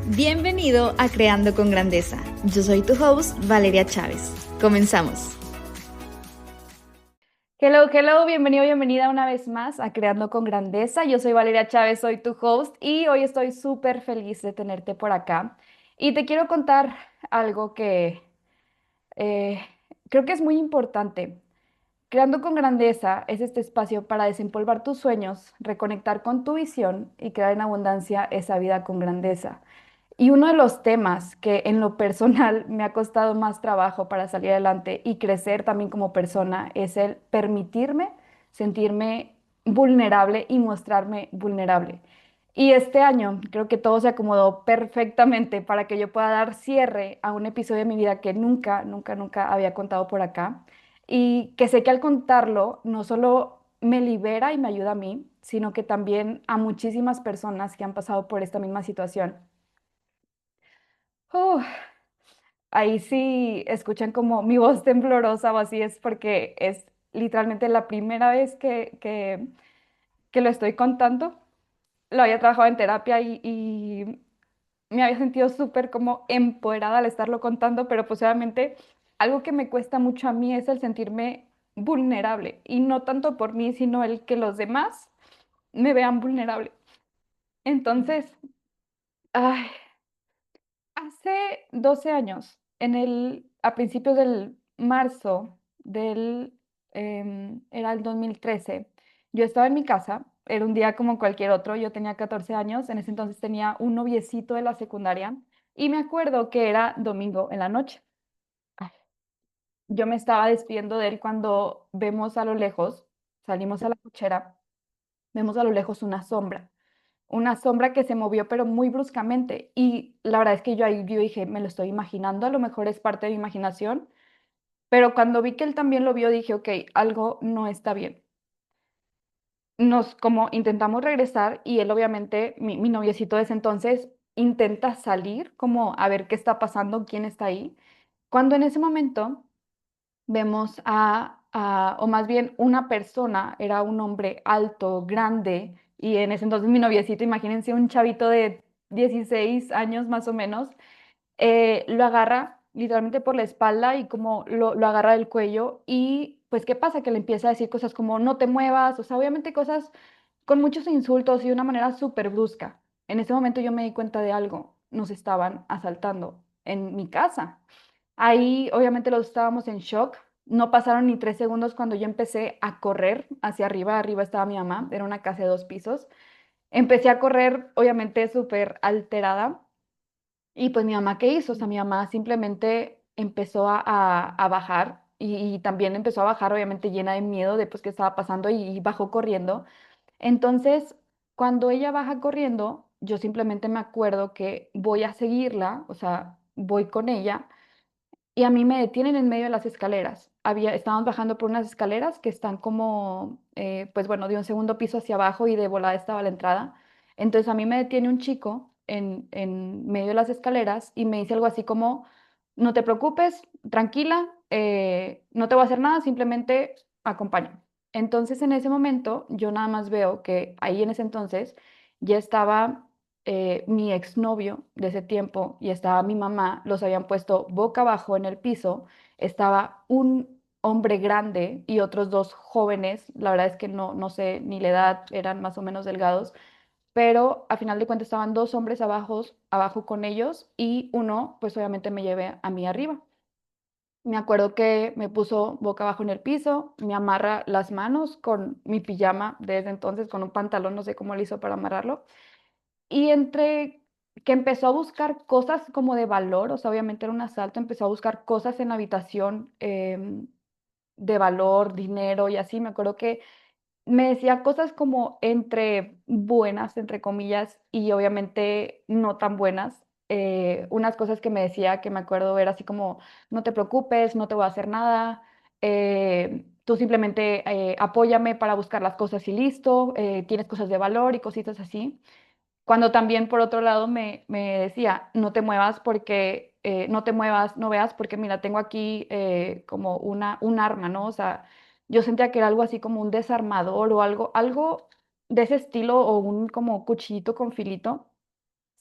Bienvenido a Creando con Grandeza. Yo soy tu host, Valeria Chávez. Comenzamos. Hello, hello, bienvenido, bienvenida una vez más a Creando con Grandeza. Yo soy Valeria Chávez, soy tu host y hoy estoy súper feliz de tenerte por acá. Y te quiero contar algo que eh, creo que es muy importante. Creando con Grandeza es este espacio para desempolvar tus sueños, reconectar con tu visión y crear en abundancia esa vida con grandeza. Y uno de los temas que en lo personal me ha costado más trabajo para salir adelante y crecer también como persona es el permitirme sentirme vulnerable y mostrarme vulnerable. Y este año creo que todo se acomodó perfectamente para que yo pueda dar cierre a un episodio de mi vida que nunca, nunca, nunca había contado por acá. Y que sé que al contarlo no solo me libera y me ayuda a mí, sino que también a muchísimas personas que han pasado por esta misma situación. Uf, ahí sí escuchan como mi voz temblorosa o así es porque es literalmente la primera vez que lo estoy contando. Lo había trabajado en terapia y me había sentido súper como empoderada al estarlo contando, pero pues obviamente algo que me cuesta mucho a mí es el sentirme vulnerable y no tanto por mí, sino el que los demás me vean vulnerable. Entonces, ay, hace 12 años, a principios del marzo era el 2013, yo estaba en mi casa, era un día como cualquier otro, yo tenía 14 años, en ese entonces tenía un noviecito de la secundaria y me acuerdo que era domingo en la noche. Ay, yo me estaba despidiendo de él cuando vemos a lo lejos, salimos a la cochera, vemos a lo lejos una sombra que se movió pero muy bruscamente y la verdad es que yo dije, me lo estoy imaginando, a lo mejor es parte de mi imaginación, pero cuando vi que él también lo vio dije, ok, algo no está bien. Nos como intentamos regresar y él obviamente, mi noviecito de ese entonces, intenta salir como a ver qué está pasando, quién está ahí, cuando en ese momento vemos o más bien una persona, era un hombre alto, grande, y en ese entonces mi noviecito, imagínense un chavito de 16 años más o menos, lo agarra literalmente por la espalda y como lo agarra del cuello y pues ¿qué pasa? Que le empieza a decir cosas como no te muevas, o sea, obviamente cosas con muchos insultos y de una manera súper brusca. En ese momento yo me di cuenta de algo, nos estaban asaltando en mi casa. Ahí obviamente los estábamos en shock. No pasaron ni 3 segundos cuando yo empecé a correr hacia arriba. Arriba estaba mi mamá, era una casa de 2 pisos. Empecé a correr, obviamente súper alterada. Y pues mi mamá, ¿qué hizo? O sea, mi mamá simplemente empezó a bajar y también empezó a bajar, obviamente llena de miedo de pues qué estaba pasando y bajó corriendo. Entonces, cuando ella baja corriendo, yo simplemente me acuerdo que voy a seguirla, o sea, voy con ella y a mí me detienen en medio de las escaleras. Estábamos bajando por unas escaleras que están como, pues bueno, de un segundo piso hacia abajo y de volada estaba la entrada. Entonces a mí me detiene un chico en medio de las escaleras y me dice algo así como, no te preocupes, tranquila, no te voy a hacer nada, simplemente acompáñame. Entonces en ese momento yo nada más veo que ahí en ese entonces ya estaba mi exnovio de ese tiempo y estaba mi mamá, los habían puesto boca abajo en el piso, estaba un hombre grande y otros dos jóvenes, la verdad es que no sé ni la edad, eran más o menos delgados, pero a final de cuentas estaban dos hombres abajo con ellos y uno pues obviamente me llevé a mí arriba. Me acuerdo que me puso boca abajo en el piso, me amarra las manos con mi pijama desde entonces, con un pantalón, no sé cómo le hizo para amarrarlo y entre que empezó a buscar cosas como de valor, o sea, obviamente era un asalto, empezó a buscar cosas en la habitación de valor, dinero y así. Me acuerdo que me decía cosas como entre buenas, entre comillas, y obviamente no tan buenas. Unas cosas que me decía que me acuerdo era así como, no te preocupes, no te voy a hacer nada, tú simplemente apóyame para buscar las cosas y listo, tienes cosas de valor y cositas así. Cuando también por otro lado me decía, no te muevas porque, no te muevas, no veas porque mira, tengo aquí como un arma, ¿no? O sea, yo sentía que era algo así como un desarmador o algo de ese estilo o un como cuchillito con filito.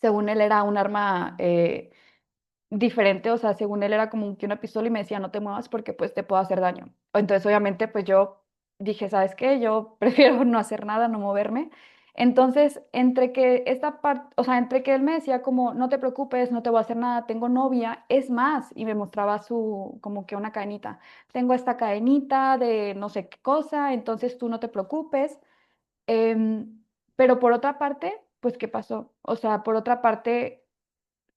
según él era un arma diferente, o sea, según él era como que una pistola y me decía, no te muevas porque pues te puedo hacer daño. Entonces, obviamente, pues yo dije, ¿sabes qué? Yo prefiero no hacer nada, no moverme. Entonces, entre que esta parte, o sea, entre que él me decía como, no te preocupes, no te voy a hacer nada, tengo novia, es más, y me mostraba su, como que una cadenita, tengo esta cadenita de no sé qué cosa, entonces tú no te preocupes. Pero por otra parte, pues, ¿qué pasó? O sea, por otra parte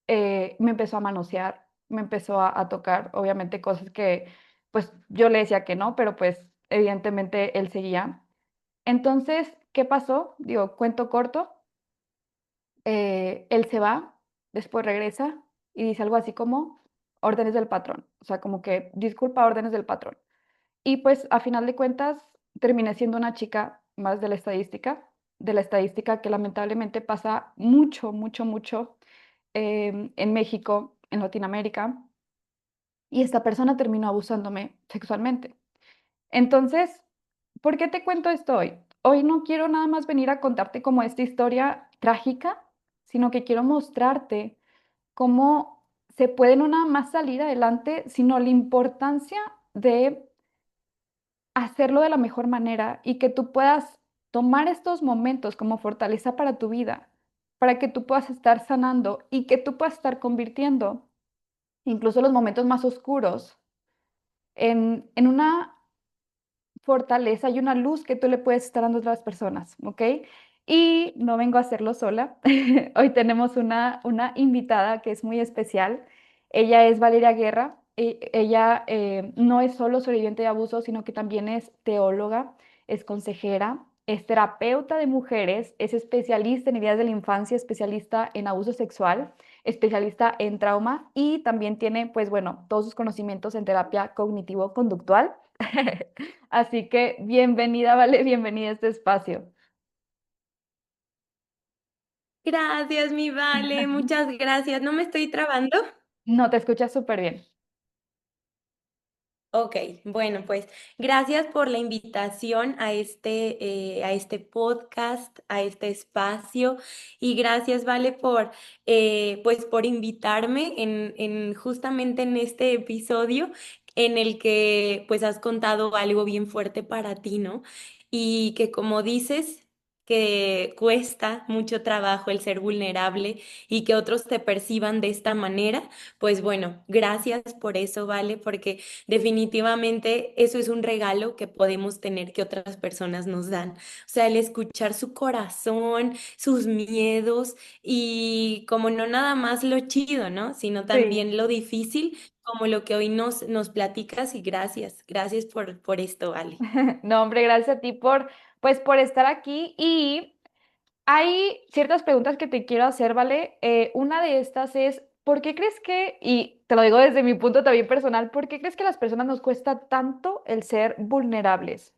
me empezó a manosear, me empezó a tocar, obviamente cosas que pues yo le decía que no, pero pues evidentemente él seguía. Entonces, ¿qué pasó? Digo, cuento corto, él se va, después regresa y dice algo así como órdenes del patrón, o sea, como que disculpa, órdenes del patrón. Y pues a final de cuentas terminé siendo una chica más de la estadística que lamentablemente pasa mucho, mucho, mucho en México, en Latinoamérica, y esta persona terminó abusándome sexualmente. Entonces, ¿por qué te cuento esto hoy? Hoy no quiero nada más venir a contarte como esta historia trágica, sino que quiero mostrarte cómo se puede no nada más salir adelante, sino la importancia de hacerlo de la mejor manera y que tú puedas tomar estos momentos como fortaleza para tu vida, para que tú puedas estar sanando y que tú puedas estar convirtiendo incluso los momentos más oscuros en una fortaleza y una luz que tú le puedes estar dando a otras personas, ¿ok? Y no vengo a hacerlo sola. Hoy tenemos una invitada que es muy especial. Ella es Valeria Guerra. Ella no es solo sobreviviente de abuso, sino que también es teóloga, es consejera, es terapeuta de mujeres, es especialista en heridas de la infancia, especialista en abuso sexual, especialista en trauma y también tiene, pues bueno, todos sus conocimientos en terapia cognitivo-conductual. Así que bienvenida, Vale, bienvenida a este espacio. Gracias, mi Vale, muchas gracias. ¿No me estoy trabando? No, te escuchas súper bien. Ok, bueno, pues gracias por la invitación a este podcast, a este espacio y gracias, Vale, pues, por invitarme justamente en este episodio en el que pues has contado algo bien fuerte para ti, ¿no? Y que como dices, que cuesta mucho trabajo el ser vulnerable y que otros te perciban de esta manera, pues bueno, gracias por eso, ¿vale? Porque definitivamente eso es un regalo que podemos tener que otras personas nos dan. O sea, el escuchar su corazón, sus miedos y como no nada más lo chido, ¿no? Sino Sí. también lo difícil, como lo que hoy nos platicas y gracias, gracias por esto, Ale. No, hombre, gracias a ti por, pues, por estar aquí. Y hay ciertas preguntas que te quiero hacer, ¿vale? Una de estas es, ¿por qué crees que, y te lo digo desde mi punto también personal, ¿por qué crees que a las personas nos cuesta tanto el ser vulnerables?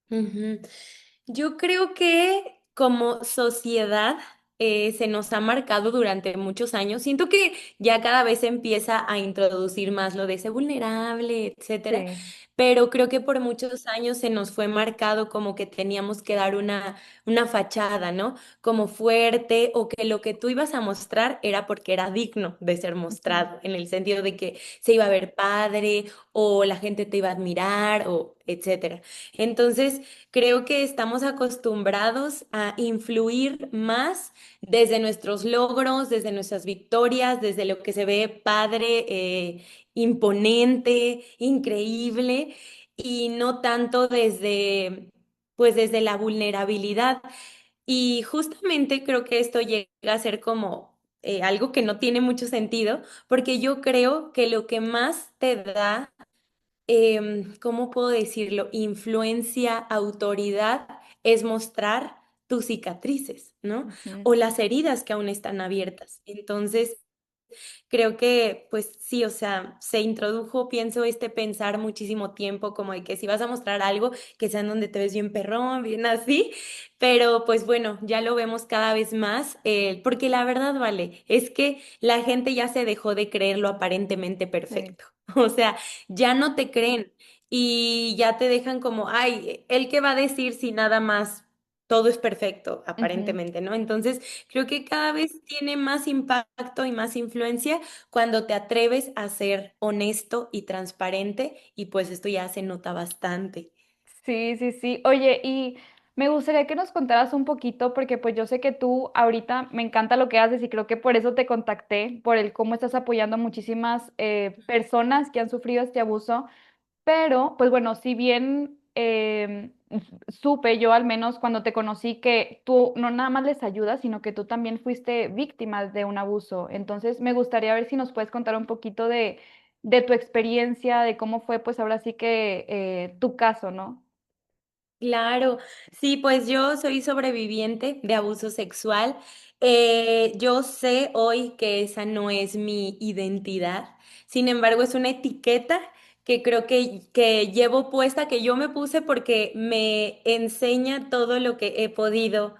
Ujú. Yo creo que como sociedad se nos ha marcado durante muchos años. Siento que ya cada vez se empieza a introducir más lo de ser vulnerable, etcétera, Sí. pero creo que por muchos años se nos fue marcado como que teníamos que dar una fachada, ¿no? Como fuerte o que lo que tú ibas a mostrar era porque era digno de ser Ujú. mostrado, en el sentido de que se iba a ver padre o la gente te iba a admirar o etcétera. Entonces, creo que estamos acostumbrados a influir más desde nuestros logros, desde nuestras victorias, desde lo que se ve padre, imponente, increíble, y no tanto pues desde la vulnerabilidad. Y justamente creo que esto llega a ser como algo que no tiene mucho sentido, porque yo creo que lo que más te da ¿cómo puedo decirlo? Influencia, autoridad, es mostrar tus cicatrices, ¿no? Ujú. O las heridas que aún están abiertas. Entonces, creo que, pues sí, o sea, se introdujo, pienso, este pensar muchísimo tiempo, como de que si vas a mostrar algo, que sea en donde te ves bien perrón, bien así, pero pues bueno, ya lo vemos cada vez más, porque la verdad, vale, es que la gente ya se dejó de creer lo aparentemente Sí. perfecto, o sea, ya no te creen y ya te dejan como, ay, ¿él qué va a decir si nada más? todo es perfecto, Ujú. aparentemente, ¿no? Entonces, creo que cada vez tiene más impacto y más influencia cuando te atreves a ser honesto y transparente y pues esto ya se nota bastante. Sí, sí, sí. Oye, y me gustaría que nos contaras un poquito, porque pues yo sé que tú ahorita me encanta lo que haces y creo que por eso te contacté, por el cómo estás apoyando a muchísimas personas que han sufrido este abuso. Pero, pues bueno, si bien supe yo al menos cuando te conocí que tú no nada más les ayudas, sino que tú también fuiste víctima de un abuso. Entonces, me gustaría ver si nos puedes contar un poquito de tu experiencia, de cómo fue, pues ahora sí que tu caso, ¿no? Claro, sí, pues yo soy sobreviviente de abuso sexual. Yo sé hoy que esa no es mi identidad. Sin embargo, es una etiqueta que creo que llevo puesta, que yo me puse porque me enseña todo lo que he podido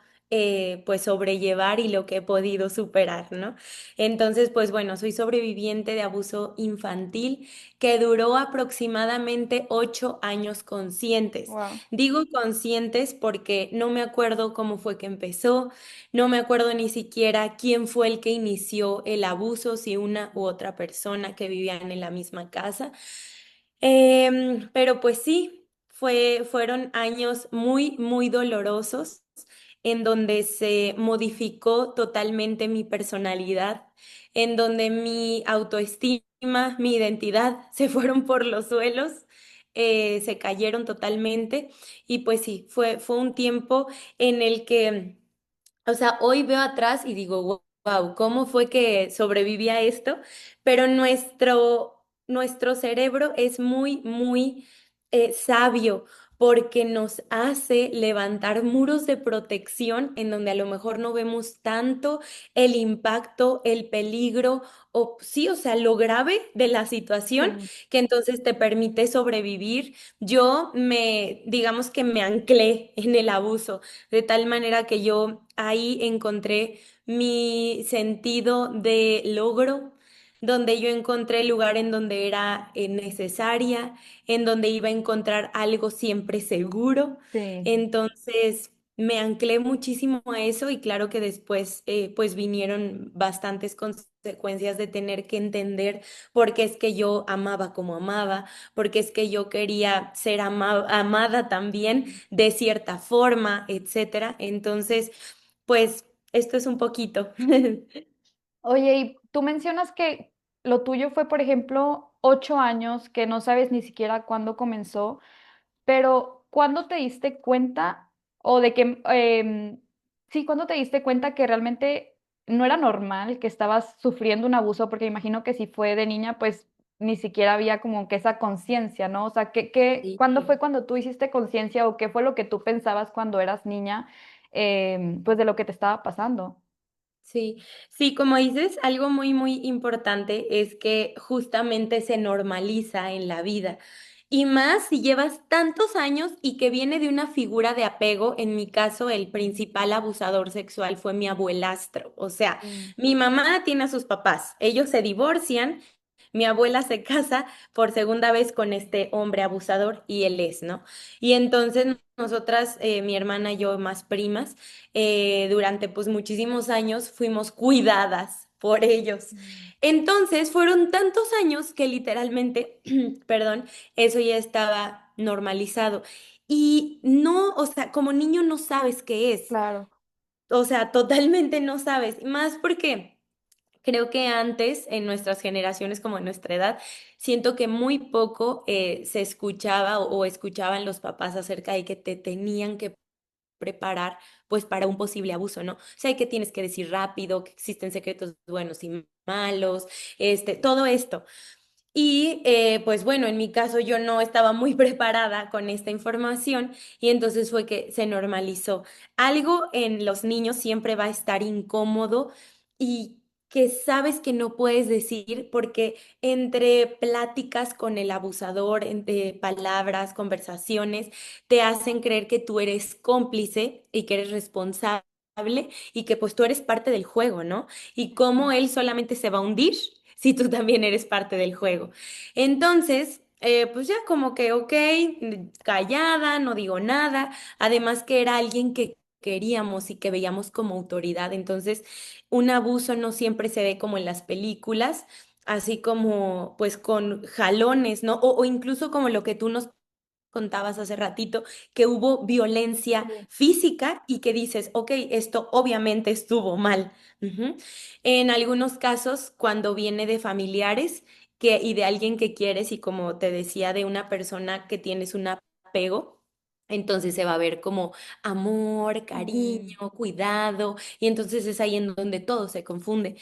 pues sobrellevar y lo que he podido superar, ¿no? Entonces, pues bueno, soy sobreviviente de abuso infantil que duró aproximadamente 8 años conscientes. Wow. Digo conscientes porque no me acuerdo cómo fue que empezó, no me acuerdo ni siquiera quién fue el que inició el abuso, si una u otra persona que vivían en la misma casa. Pero pues sí, fueron años muy, muy dolorosos en donde se modificó totalmente mi personalidad, en donde mi autoestima, mi identidad se fueron por los suelos, se cayeron totalmente y pues sí, fue un tiempo en el que o sea, hoy veo atrás y digo, wow, ¿cómo fue que sobreviví a esto? Pero nuestro cerebro es muy, muy sabio porque nos hace levantar muros de protección en donde a lo mejor no vemos tanto el impacto, el peligro o sí, o sea, lo grave de la situación Sí, que entonces te permite sobrevivir. Digamos que me anclé en el abuso de tal manera que yo ahí encontré mi sentido de logro, donde yo encontré el lugar en donde era necesaria, en donde iba a encontrar algo siempre seguro. sí. Entonces me anclé muchísimo a eso y claro que después pues vinieron bastantes consecuencias de tener que entender por qué es que yo amaba como amaba, porque es que yo quería ser amada también de cierta forma, etcétera. Entonces, pues esto es un poquito. Oye, y tú mencionas que lo tuyo fue, por ejemplo, 8 años, que no sabes ni siquiera cuándo comenzó. Pero, ¿cuándo te diste cuenta o de que, sí, cuándo te diste cuenta que realmente no era normal, que estabas sufriendo un abuso? Porque imagino que si fue de niña, pues ni siquiera había como que esa conciencia, ¿no? O sea, Sí. ¿cuándo fue cuando tú hiciste conciencia o qué fue lo que tú pensabas cuando eras niña, pues de lo que te estaba pasando? Sí, sí, como dices, algo muy, muy importante es que justamente se normaliza en la vida. Y más si llevas tantos años y que viene de una figura de apego, en mi caso, el principal abusador sexual fue mi abuelastro. O sea, Mm, mi mamá tiene a sus papás, ellos se divorcian, mi abuela se casa por segunda vez con este hombre abusador y él es, ¿no? Y entonces nosotras, mi hermana y yo, más primas, durante pues muchísimos años fuimos cuidadas por ellos. mm. Entonces fueron tantos años que literalmente, perdón, eso ya estaba normalizado. Y no, o sea, como niño no sabes qué es. Claro. O sea, totalmente no sabes. Más porque creo que antes, en nuestras generaciones como en nuestra edad, siento que muy poco se escuchaba o escuchaban los papás acerca de que te tenían que preparar pues para un posible abuso, ¿no? O sea, que tienes que decir rápido, que existen secretos buenos y malos, todo esto. Y pues bueno, en mi caso yo no estaba muy preparada con esta información y entonces fue que se normalizó. Algo en los niños siempre va a estar incómodo y que sabes que no puedes decir porque entre pláticas con el abusador, entre palabras, conversaciones, te hacen creer que tú eres cómplice y que eres responsable y que pues tú eres parte del juego, ¿no? Y cómo él solamente se va a hundir si tú también eres parte del juego. Entonces, pues ya como que, ok, callada, no digo nada, además que era alguien que queríamos y que veíamos como autoridad. Entonces, un abuso no siempre se ve como en las películas, así como pues con jalones, ¿no? O incluso como lo que tú nos contabas hace ratito, que hubo violencia Sí. física y que dices, ok, esto obviamente estuvo mal. Ujú. En algunos casos, cuando viene de familiares y de alguien que quieres y como te decía, de una persona que tienes un apego. Entonces se va a ver como amor, Mm, cariño, cuidado, y entonces es ahí en donde todo se confunde.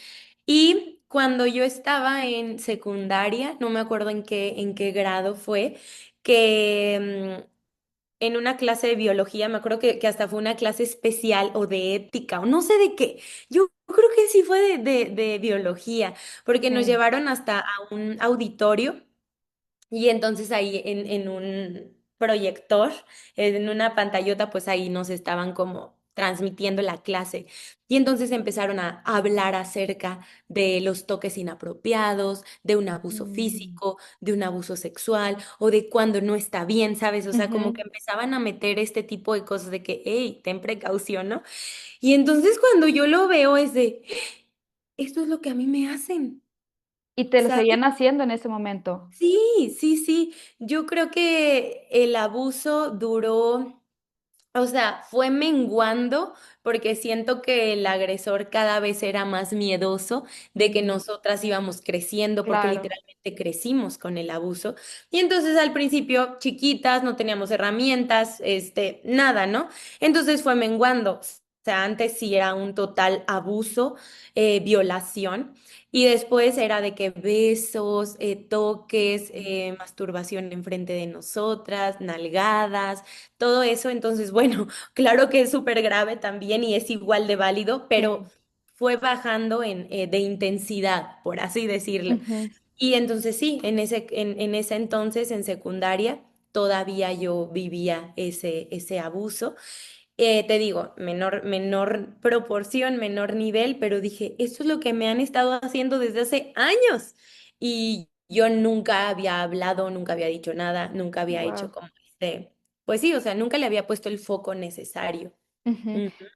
Y cuando yo estaba en secundaria, no me acuerdo en qué grado fue, que en una clase de biología, me acuerdo que hasta fue una clase especial o de ética o no sé de qué. Yo creo que sí fue de biología, porque nos sí. llevaron hasta a un auditorio y entonces ahí en un proyector, en una pantallota, pues ahí nos estaban como transmitiendo la clase. Y entonces empezaron a hablar acerca de los toques inapropiados, de un abuso Mm, físico, de un abuso sexual o de cuando no está bien, ¿sabes? O sea, como ujú. que empezaban a meter este tipo de cosas de que, hey, ten precaución, ¿no? Y entonces cuando yo lo veo es de, esto es lo que a mí me hacen. Y te lo ¿Sabes? seguían haciendo en ese momento. Sí, sí, sí. Yo creo que el abuso duró, o sea, fue menguando porque siento que el agresor cada vez era más miedoso de que Mm, nosotras íbamos creciendo, porque claro. literalmente crecimos con el abuso. Y entonces al principio, chiquitas, no teníamos herramientas, nada, ¿no? Entonces fue menguando. O sea, antes sí era un total abuso, violación. Y después era de que besos, toques, Mm, masturbación enfrente de nosotras, nalgadas, todo eso. Entonces, bueno, claro que es súper grave también y es igual de válido, pero sí. fue bajando de intensidad, por así decirlo. Ujú, Y entonces sí, en ese entonces, en secundaria, todavía yo vivía ese abuso. Te digo, menor proporción, menor nivel, pero dije, esto es lo que me han estado haciendo desde hace años. Y yo nunca había hablado, nunca había dicho nada, nunca había hecho guau. como pues sí, o sea, nunca le había puesto el foco necesario. Ujú. Ujú.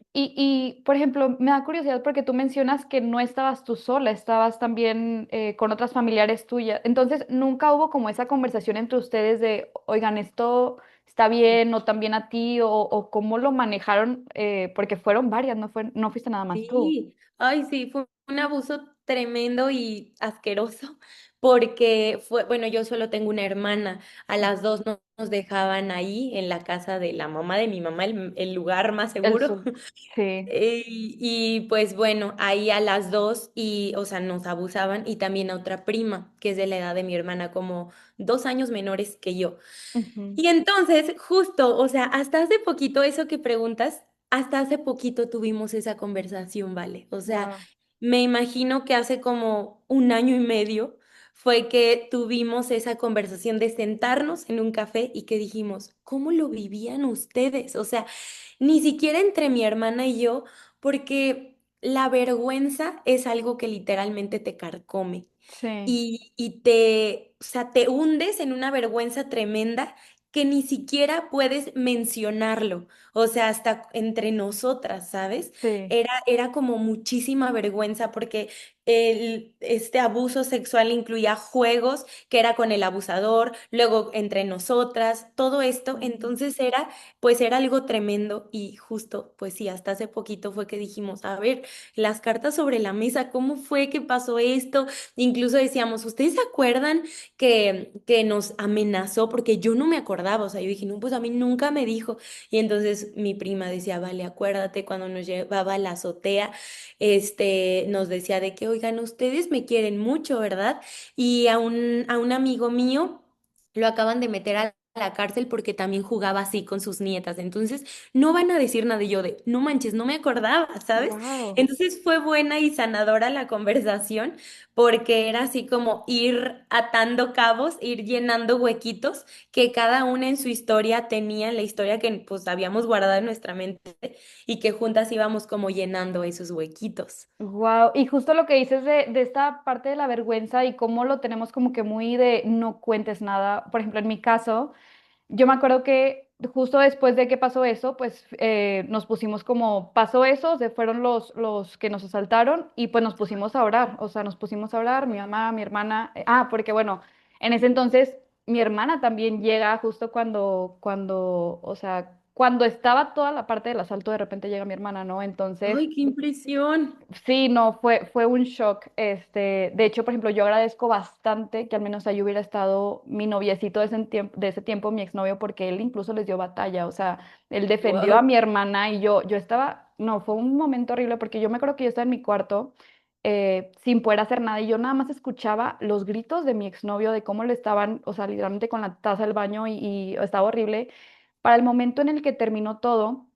Por ejemplo, me da curiosidad porque tú mencionas que no estabas tú sola, estabas también con otras familiares tuyas. Entonces, nunca hubo como esa conversación entre ustedes de, oigan, esto está bien o también a ti o cómo lo manejaron, porque fueron varias, no fuiste nada más tú. Sí, ay, sí, fue un abuso tremendo y asqueroso, porque fue, bueno, yo solo tengo una hermana, a las dos nos dejaban ahí en la casa de la mamá de mi mamá, el lugar más El seguro. sur. Sí. Pues bueno, ahí a las dos y, o sea, nos abusaban y también a otra prima, que es de la edad de mi hermana, como 2 años menores que yo. Ujú. Y entonces, justo, o sea, hasta hace poquito, eso que preguntas, hasta hace poquito tuvimos esa conversación, ¿vale? O sea, Guau. me imagino que hace como un año y medio fue que tuvimos esa conversación de sentarnos en un café y que dijimos, ¿cómo lo vivían ustedes? O sea, ni siquiera entre mi hermana y yo, porque la vergüenza es algo que literalmente te carcome Sí, y o sea, te hundes en una vergüenza tremenda que ni siquiera puedes mencionarlo, o sea, hasta entre nosotras, ¿sabes? sí. Era como muchísima vergüenza porque este abuso sexual incluía juegos que era con el abusador, luego entre nosotras, todo esto, Mm. entonces pues era algo tremendo y justo, pues sí, hasta hace poquito fue que dijimos, a ver, las cartas sobre la mesa, ¿cómo fue que pasó esto? Incluso decíamos, ¿ustedes se acuerdan que nos amenazó? Porque yo no me acordaba, o sea, yo dije, no, pues a mí nunca me dijo. Y entonces mi prima decía, vale, acuérdate cuando nos llevaba a la azotea, nos decía de que, oigan, ustedes me quieren mucho, ¿verdad? Y a un amigo mío lo acaban de meter a la cárcel porque también jugaba así con sus nietas. Entonces, no van a decir nada de yo de, no manches, no me acordaba, ¿sabes? Wow. Entonces fue buena y sanadora la conversación porque era así como ir atando cabos, ir llenando huequitos que cada una en su historia tenía, la historia que pues habíamos guardado en nuestra mente y que juntas íbamos como llenando esos huequitos. Wow. Y justo lo que dices de esta parte de la vergüenza y cómo lo tenemos como que muy de no cuentes nada. Por ejemplo, en mi caso. Yo me acuerdo que justo después de que pasó eso, pues nos pusimos como, pasó eso, se fueron los que nos asaltaron y pues nos pusimos a orar, o sea, nos pusimos a orar, mi mamá, mi hermana, porque bueno, en ese entonces mi hermana también llega justo o sea, cuando estaba toda la parte del asalto, de repente llega mi hermana, ¿no? Entonces... Ay, qué impresión. Sí, no, fue un shock. De hecho, por ejemplo, yo agradezco bastante que al menos ahí hubiera estado mi noviecito de ese tiempo, mi exnovio, porque él incluso les dio batalla. O sea, él defendió a Wow. mi hermana y yo estaba, no, fue un momento horrible porque yo me acuerdo que yo estaba en mi cuarto sin poder hacer nada y yo nada más escuchaba los gritos de mi exnovio de cómo le estaban, o sea, literalmente con la taza del baño y estaba horrible. Para el momento en el que terminó todo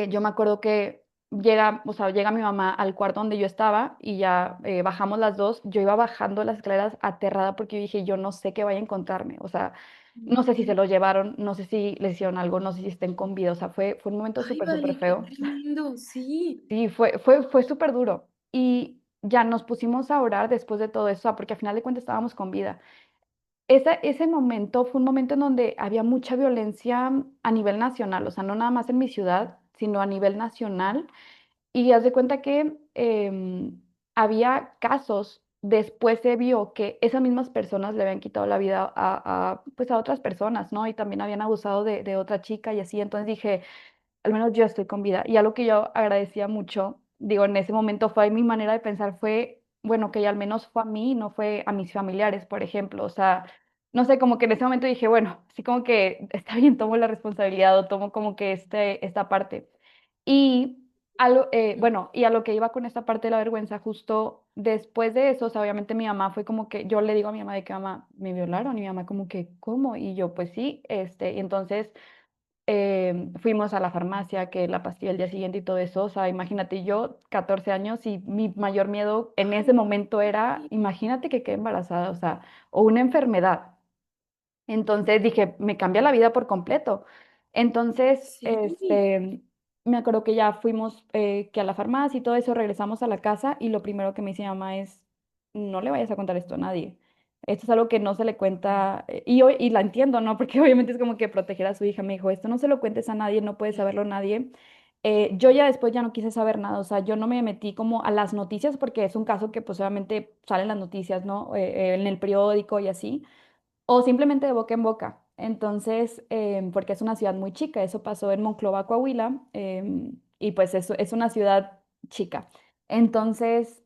yo me acuerdo que o sea, llega mi mamá al cuarto donde yo estaba y ya bajamos las dos. Yo iba bajando las escaleras aterrada porque yo dije, yo no sé qué vaya a encontrarme. O sea, no sé si se los llevaron, no sé si les hicieron algo, no sé si estén con vida. O sea, fue un momento Ay, súper, súper vale, qué feo. tremendo, sí. Sí, fue súper duro. Y ya nos pusimos a orar después de todo eso, porque al final de cuentas estábamos con vida. Ese momento fue un momento en donde había mucha violencia a nivel nacional, o sea, no nada más en mi ciudad, sino a nivel nacional. Y haz de cuenta que había casos, después se vio que esas mismas personas le habían quitado la vida pues a otras personas, ¿no? Y también habían abusado de otra chica y así. Entonces dije, al menos yo estoy con vida. Y algo que yo agradecía mucho, digo, en ese momento fue mi manera de pensar fue, bueno, que al menos fue a mí, no fue a mis familiares, por ejemplo. O sea, no sé, como que en ese momento dije, bueno, sí como que está bien, tomo la responsabilidad o tomo como que esta parte. Y bueno, y a lo que iba con esta parte de la vergüenza, justo después de eso, o sea, obviamente mi mamá fue como que, yo le digo a mi mamá de que mamá, me violaron, y mi mamá como que, ¿cómo? Y yo, pues sí, y entonces fuimos a la farmacia, que la pastilla el día siguiente y todo eso, o sea, imagínate, yo 14 años y mi mayor miedo en ese Ay, momento era, sí. imagínate que quedé embarazada, o sea, o una enfermedad. Entonces dije, me cambia la vida por completo. Entonces, Sí. me acuerdo que ya fuimos que a la farmacia y todo eso, regresamos a la casa y lo primero que me dice mi mamá es, no le vayas a contar esto a nadie. Esto es algo que no se le cuenta, y la entiendo, ¿no? Porque obviamente es como que proteger a su hija. Me dijo, esto no se lo cuentes a nadie, no puede saberlo nadie. Yo ya después ya no quise saber nada, o sea, yo no me metí como a las noticias porque es un caso que pues obviamente salen las noticias, ¿no? En el periódico y así o simplemente de boca en boca. Entonces, porque es una ciudad muy chica, eso pasó en Monclova, Coahuila, y pues es una ciudad chica. Entonces,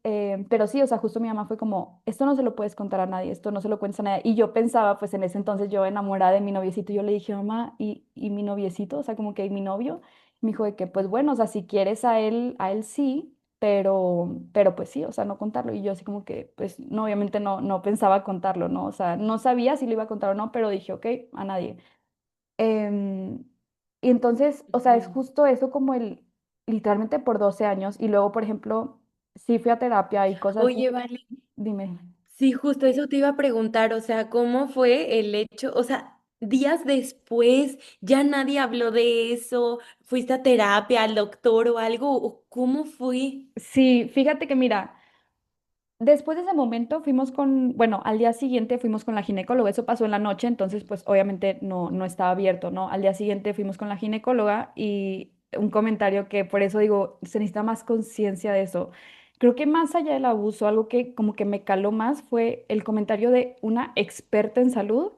pero sí, o sea, justo mi mamá fue como, esto no se lo puedes contar a nadie, esto no se lo cuentes a nadie. Y yo pensaba, pues en ese entonces yo enamorada de mi noviecito, yo le dije, mamá, ¿y mi noviecito? O sea, como que, ¿y mi novio? Me dijo de que, pues bueno, o sea, si quieres a él sí, pero pues sí, o sea, no contarlo. Y yo así como que, pues no, obviamente no pensaba contarlo, ¿no? O sea, no sabía si lo iba a contar o no, pero dije, ok, a nadie. Em, y entonces, o sea, es Mm. justo eso como literalmente por 12 años. Y luego, por ejemplo, sí fui a terapia y cosas así. Oye, vale. Dime. Sí, justo eso te iba a preguntar, o sea, ¿cómo fue el hecho? O sea, días después, ya nadie habló de eso, ¿fuiste a terapia, al doctor o algo? ¿O cómo fue? Sí, fíjate que mira. Después de ese momento fuimos bueno, al día siguiente fuimos con la ginecóloga, eso pasó en la noche, entonces pues obviamente no estaba abierto, ¿no? Al día siguiente fuimos con la ginecóloga y un comentario que por eso digo, se necesita más conciencia de eso. Creo que más allá del abuso, algo que como que me caló más fue el comentario de una experta en salud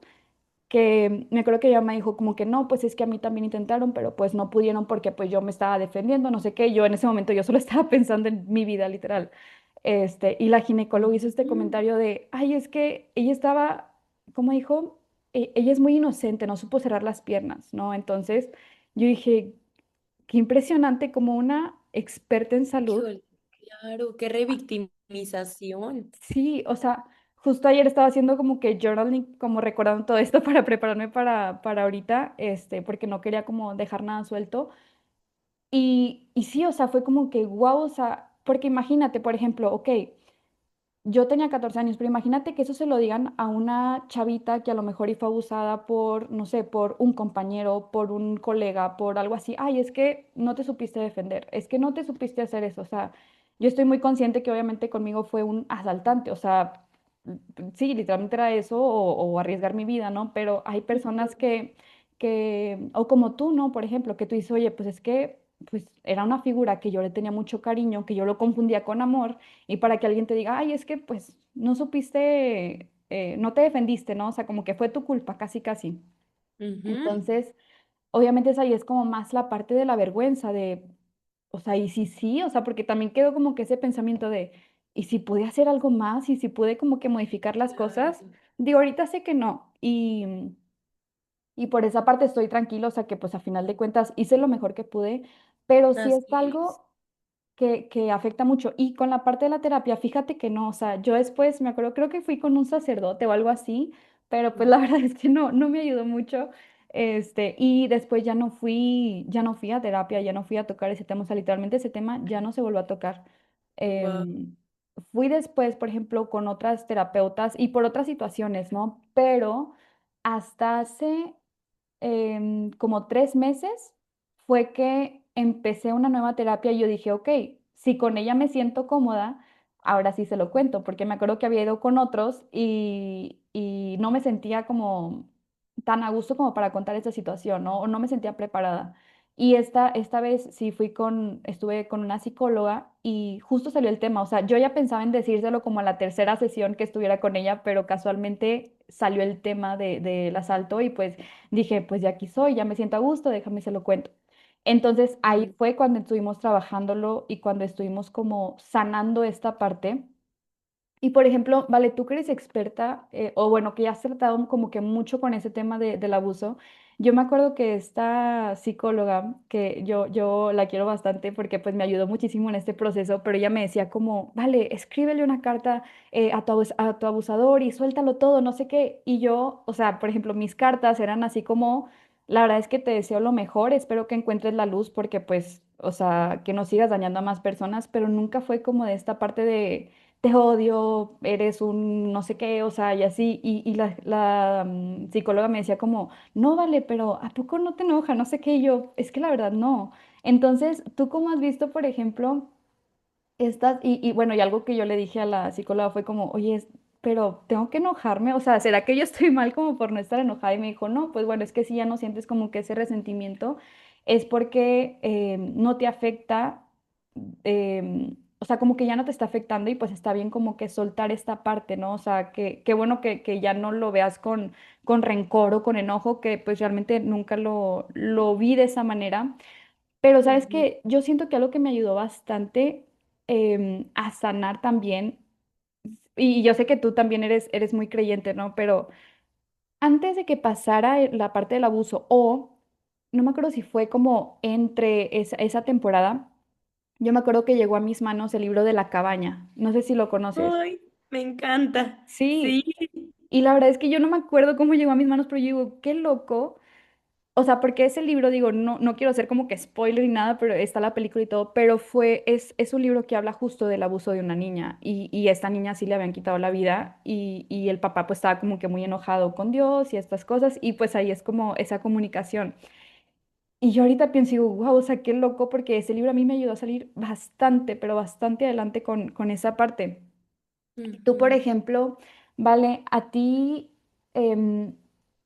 que me acuerdo que ella me dijo como que no, pues es que a mí también intentaron, pero pues no pudieron porque pues yo me estaba defendiendo, no sé qué, yo en ese momento yo solo estaba pensando en mi vida literal. Y la ginecóloga hizo este Ujú. comentario de, ay, es que ella estaba, ¿cómo dijo? Ella es muy inocente, no supo cerrar las piernas, ¿no? Entonces yo dije, qué impresionante como una experta en salud. Híjole, claro, qué revictimización. Sí, o sea, justo ayer estaba haciendo como que journaling, como recordando todo esto para prepararme para ahorita, porque no quería como dejar nada suelto. Y sí, o sea, fue como que wow, o sea, porque imagínate, por ejemplo, ok, yo tenía 14 años, pero imagínate que eso se lo digan a una chavita que a lo mejor y fue abusada por, no sé, por un compañero, por un colega, por algo así. Ay, es que no te supiste defender, es que no te supiste hacer eso. O sea, yo estoy muy consciente que obviamente conmigo fue un asaltante, o sea, sí, literalmente era eso o arriesgar mi vida, ¿no? Pero hay personas Ujú. o como tú, ¿no? Por ejemplo, que tú dices, oye, pues es que pues era una figura que yo le tenía mucho cariño, que yo lo confundía con amor, y para que alguien te diga, ay, es que pues no supiste, no te defendiste, ¿no? O sea, como que fue tu culpa, casi, casi. Ujú. Entonces, obviamente es ahí es como más la parte de la vergüenza de, o sea, y si sí, o sea, porque también quedó como que ese pensamiento de, ¿y si pude hacer algo más? ¿Y si pude como que modificar las cosas? Claro. Digo, ahorita sé que no. Y por esa parte estoy tranquila, o sea, que pues a final de cuentas hice lo mejor que pude, pero sí es Así es. algo que afecta mucho. Y con la parte de la terapia, fíjate que no, o sea, yo después me acuerdo, creo que fui con un sacerdote o algo así, pero pues la verdad es que no, no me ayudó mucho. Y después ya no fui a terapia, ya no fui a tocar ese tema, o sea, literalmente ese tema ya no se volvió a tocar. Wow. Em, Fui después, por ejemplo, con otras terapeutas y por otras situaciones, ¿no? Pero hasta hace como 3 meses fue que empecé una nueva terapia y yo dije, ok, si con ella me siento cómoda, ahora sí se lo cuento, porque me acuerdo que había ido con otros y no me sentía como tan a gusto como para contar esta situación, ¿no? O no me sentía preparada. Y esta vez sí estuve con una psicóloga y justo salió el tema, o sea, yo ya pensaba en decírselo como a la tercera sesión que estuviera con ella, pero casualmente salió el tema del asalto y pues dije, pues ya aquí soy, ya me siento a gusto, déjame se lo cuento. Entonces ahí Mm. fue cuando estuvimos trabajándolo y cuando estuvimos como sanando esta parte. Y por ejemplo, vale, tú que eres experta, o bueno, que ya has tratado como que mucho con ese tema del abuso, yo me acuerdo que esta psicóloga, que yo la quiero bastante porque pues me ayudó muchísimo en este proceso, pero ella me decía como, vale, escríbele una carta a tu abusador y suéltalo todo, no sé qué. Y yo, o sea, por ejemplo, mis cartas eran así como, la verdad es que te deseo lo mejor, espero que encuentres la luz porque pues, o sea, que no sigas dañando a más personas, pero nunca fue como de esta parte de te odio, eres un no sé qué, o sea, y así, y la psicóloga me decía como, no vale, pero ¿a poco no te enoja? No sé qué, y yo, es que la verdad no. Entonces, ¿tú cómo has visto, por ejemplo, y bueno, y algo que yo le dije a la psicóloga fue como, oye, pero tengo que enojarme, o sea, ¿será que yo estoy mal como por no estar enojada? Y me dijo, no, pues bueno, es que si ya no sientes como que ese resentimiento, es porque no te afecta, o sea, como que ya no te está afectando y pues está bien como que soltar esta parte, ¿no? O sea, que bueno que ya no lo veas con rencor o con enojo, que pues realmente nunca lo vi de esa manera. Pero sabes Ujú. que yo siento que algo que me ayudó bastante a sanar también, y yo sé que tú también eres muy creyente, ¿no? Pero antes de que pasara la parte del abuso, o no me acuerdo si fue como entre esa temporada, yo me acuerdo que llegó a mis manos el libro de La Cabaña. No sé si lo conoces. Ay, me encanta. Sí. Sí, y la verdad es que yo no me acuerdo cómo llegó a mis manos, pero yo digo, qué loco. O sea, porque ese libro, digo, no, no quiero hacer como que spoiler ni nada, pero está la película y todo, pero es un libro que habla justo del abuso de una niña y a esta niña sí le habían quitado la vida y el papá pues estaba como que muy enojado con Dios y estas cosas y pues ahí es como esa comunicación. Y yo ahorita pienso, digo, wow, o sea, qué loco porque ese libro a mí me ayudó a salir bastante, pero bastante adelante con esa parte. Tú, por Ujú. ejemplo, vale, a ti, em,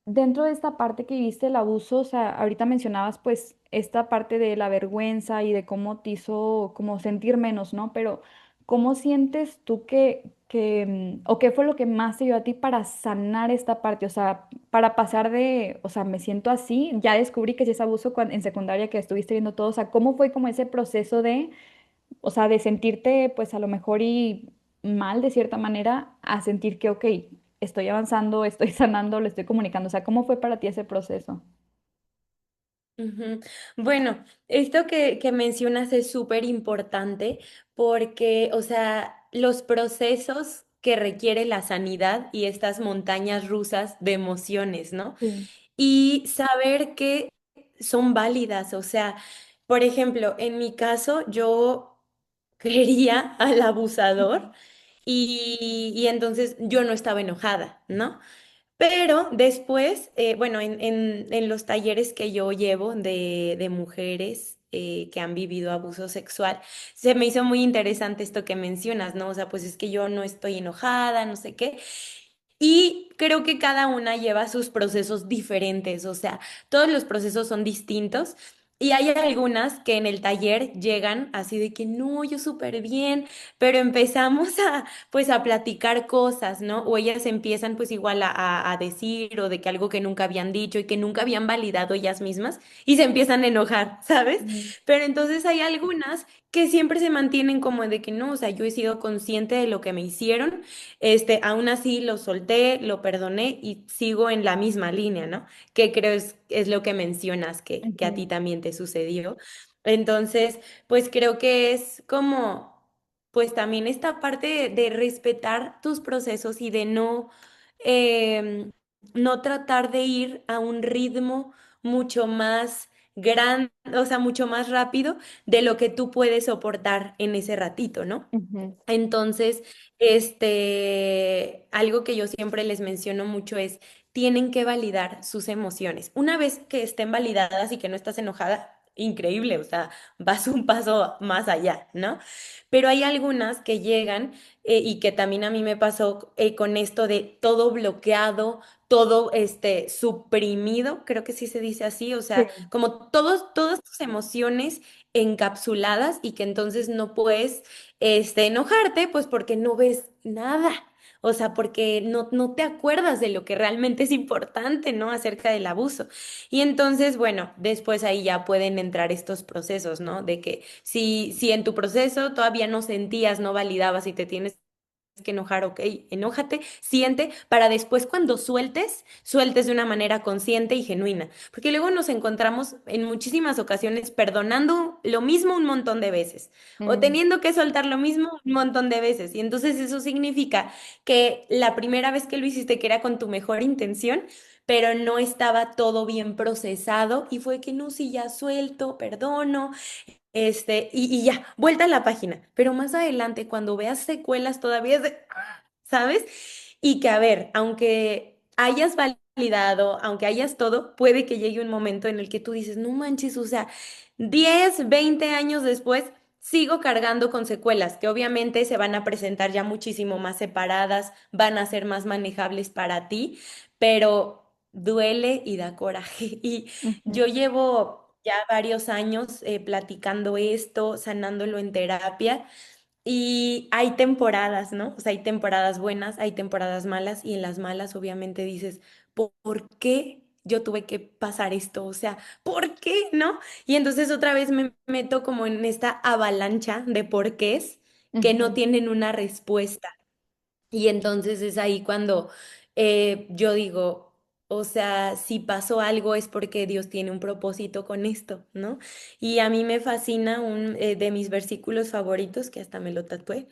dentro de esta parte que viste el abuso, o sea, ahorita mencionabas pues esta parte de la vergüenza y de cómo te hizo como sentir menos, ¿no? Pero ¿cómo sientes tú o qué fue lo que más te ayudó a ti para sanar esta parte? O sea, para pasar de, o sea, me siento así, ya descubrí que sí es abuso en secundaria que estuviste viendo todo, o sea, ¿cómo fue como ese proceso de o sea, de sentirte pues a lo mejor y mal de cierta manera a sentir que, ok, estoy avanzando, estoy sanando, lo estoy comunicando. O sea, ¿cómo fue para ti ese proceso? Ujú. Bueno, esto que mencionas es súper importante porque, o sea, los procesos que requiere la sanidad y estas montañas rusas de emociones, ¿no? Sí. Y saber que son válidas, o sea, por ejemplo, en mi caso, yo quería al abusador y entonces yo no estaba enojada, ¿no? Pero después, bueno, en los talleres que yo llevo de mujeres que han vivido abuso sexual, se me hizo muy interesante esto que mencionas, ¿no? O sea, pues es que yo no estoy enojada, no sé qué. Y creo que cada una lleva sus procesos diferentes, o sea, todos los procesos son distintos. Y hay algunas que en el taller llegan así de que no, yo súper bien, pero empezamos a pues a platicar cosas, ¿no? O ellas empiezan pues igual a decir o de que algo que nunca habían dicho y que nunca habían validado ellas mismas y se empiezan a enojar, ¿sabes? Ujú, Pero entonces hay algunas que siempre se mantienen como de que no, o sea, yo he sido consciente de lo que me hicieron, aún así lo solté, lo perdoné y sigo en la misma línea, ¿no? Que creo es lo que mencionas que a ujú, ti también te sucedió. Entonces, pues creo que es como, pues también esta parte de respetar tus procesos y de em, no tratar de ir a un ritmo mucho más grande, o sea, mucho más rápido de lo que tú puedes soportar en ese ratito, ¿no? ujú, Entonces, algo que yo siempre les menciono mucho es, tienen que validar sus emociones. Una vez que estén validadas y que no estás enojada, increíble, o sea, vas un paso más allá, ¿no? Pero hay algunas que llegan y que también a mí me pasó con esto de todo bloqueado, todo suprimido, creo que sí se dice así, o sea, sí. como todas tus emociones encapsuladas y que entonces no puedes enojarte, pues porque no ves nada. O sea, porque no te acuerdas de lo que realmente es importante, ¿no? Acerca del abuso. Y entonces, bueno, después ahí ya pueden entrar estos procesos, ¿no? De que si en tu proceso todavía no sentías, no validabas y te tienes que enojar, ok, enójate, siente, para después cuando sueltes, sueltes de una manera consciente y genuina. Porque luego nos encontramos en muchísimas ocasiones perdonando lo mismo un montón de veces o Mm, teniendo que soltar lo mismo un montón de veces. Y entonces eso significa que la primera vez que lo hiciste, que era con tu mejor intención, pero no estaba todo bien procesado y fue que no, si ya suelto, perdono, y ya, vuelta a la página. Pero más adelante, cuando veas secuelas todavía es de, ¿sabes? Y que, a ver, aunque hayas validado, aunque hayas todo, puede que llegue un momento en el que tú dices, no manches, o sea, 10 20 años después, sigo cargando con secuelas que obviamente se van a presentar ya muchísimo más separadas, van a ser más manejables para ti, pero duele y da coraje. Y ujú, yo llevo ya varios años platicando esto, sanándolo en terapia. Y hay temporadas, ¿no? O sea, hay temporadas buenas, hay temporadas malas y en las malas obviamente dices, ¿por qué yo tuve que pasar esto? O sea, ¿por qué, no? Y entonces otra vez me meto como en esta avalancha de porqués que no ujú. tienen una respuesta. Y entonces es ahí cuando yo digo, o sea, si pasó algo es porque Dios tiene un propósito con esto, ¿no? Y a mí me fascina un de mis versículos favoritos, que hasta me lo tatué,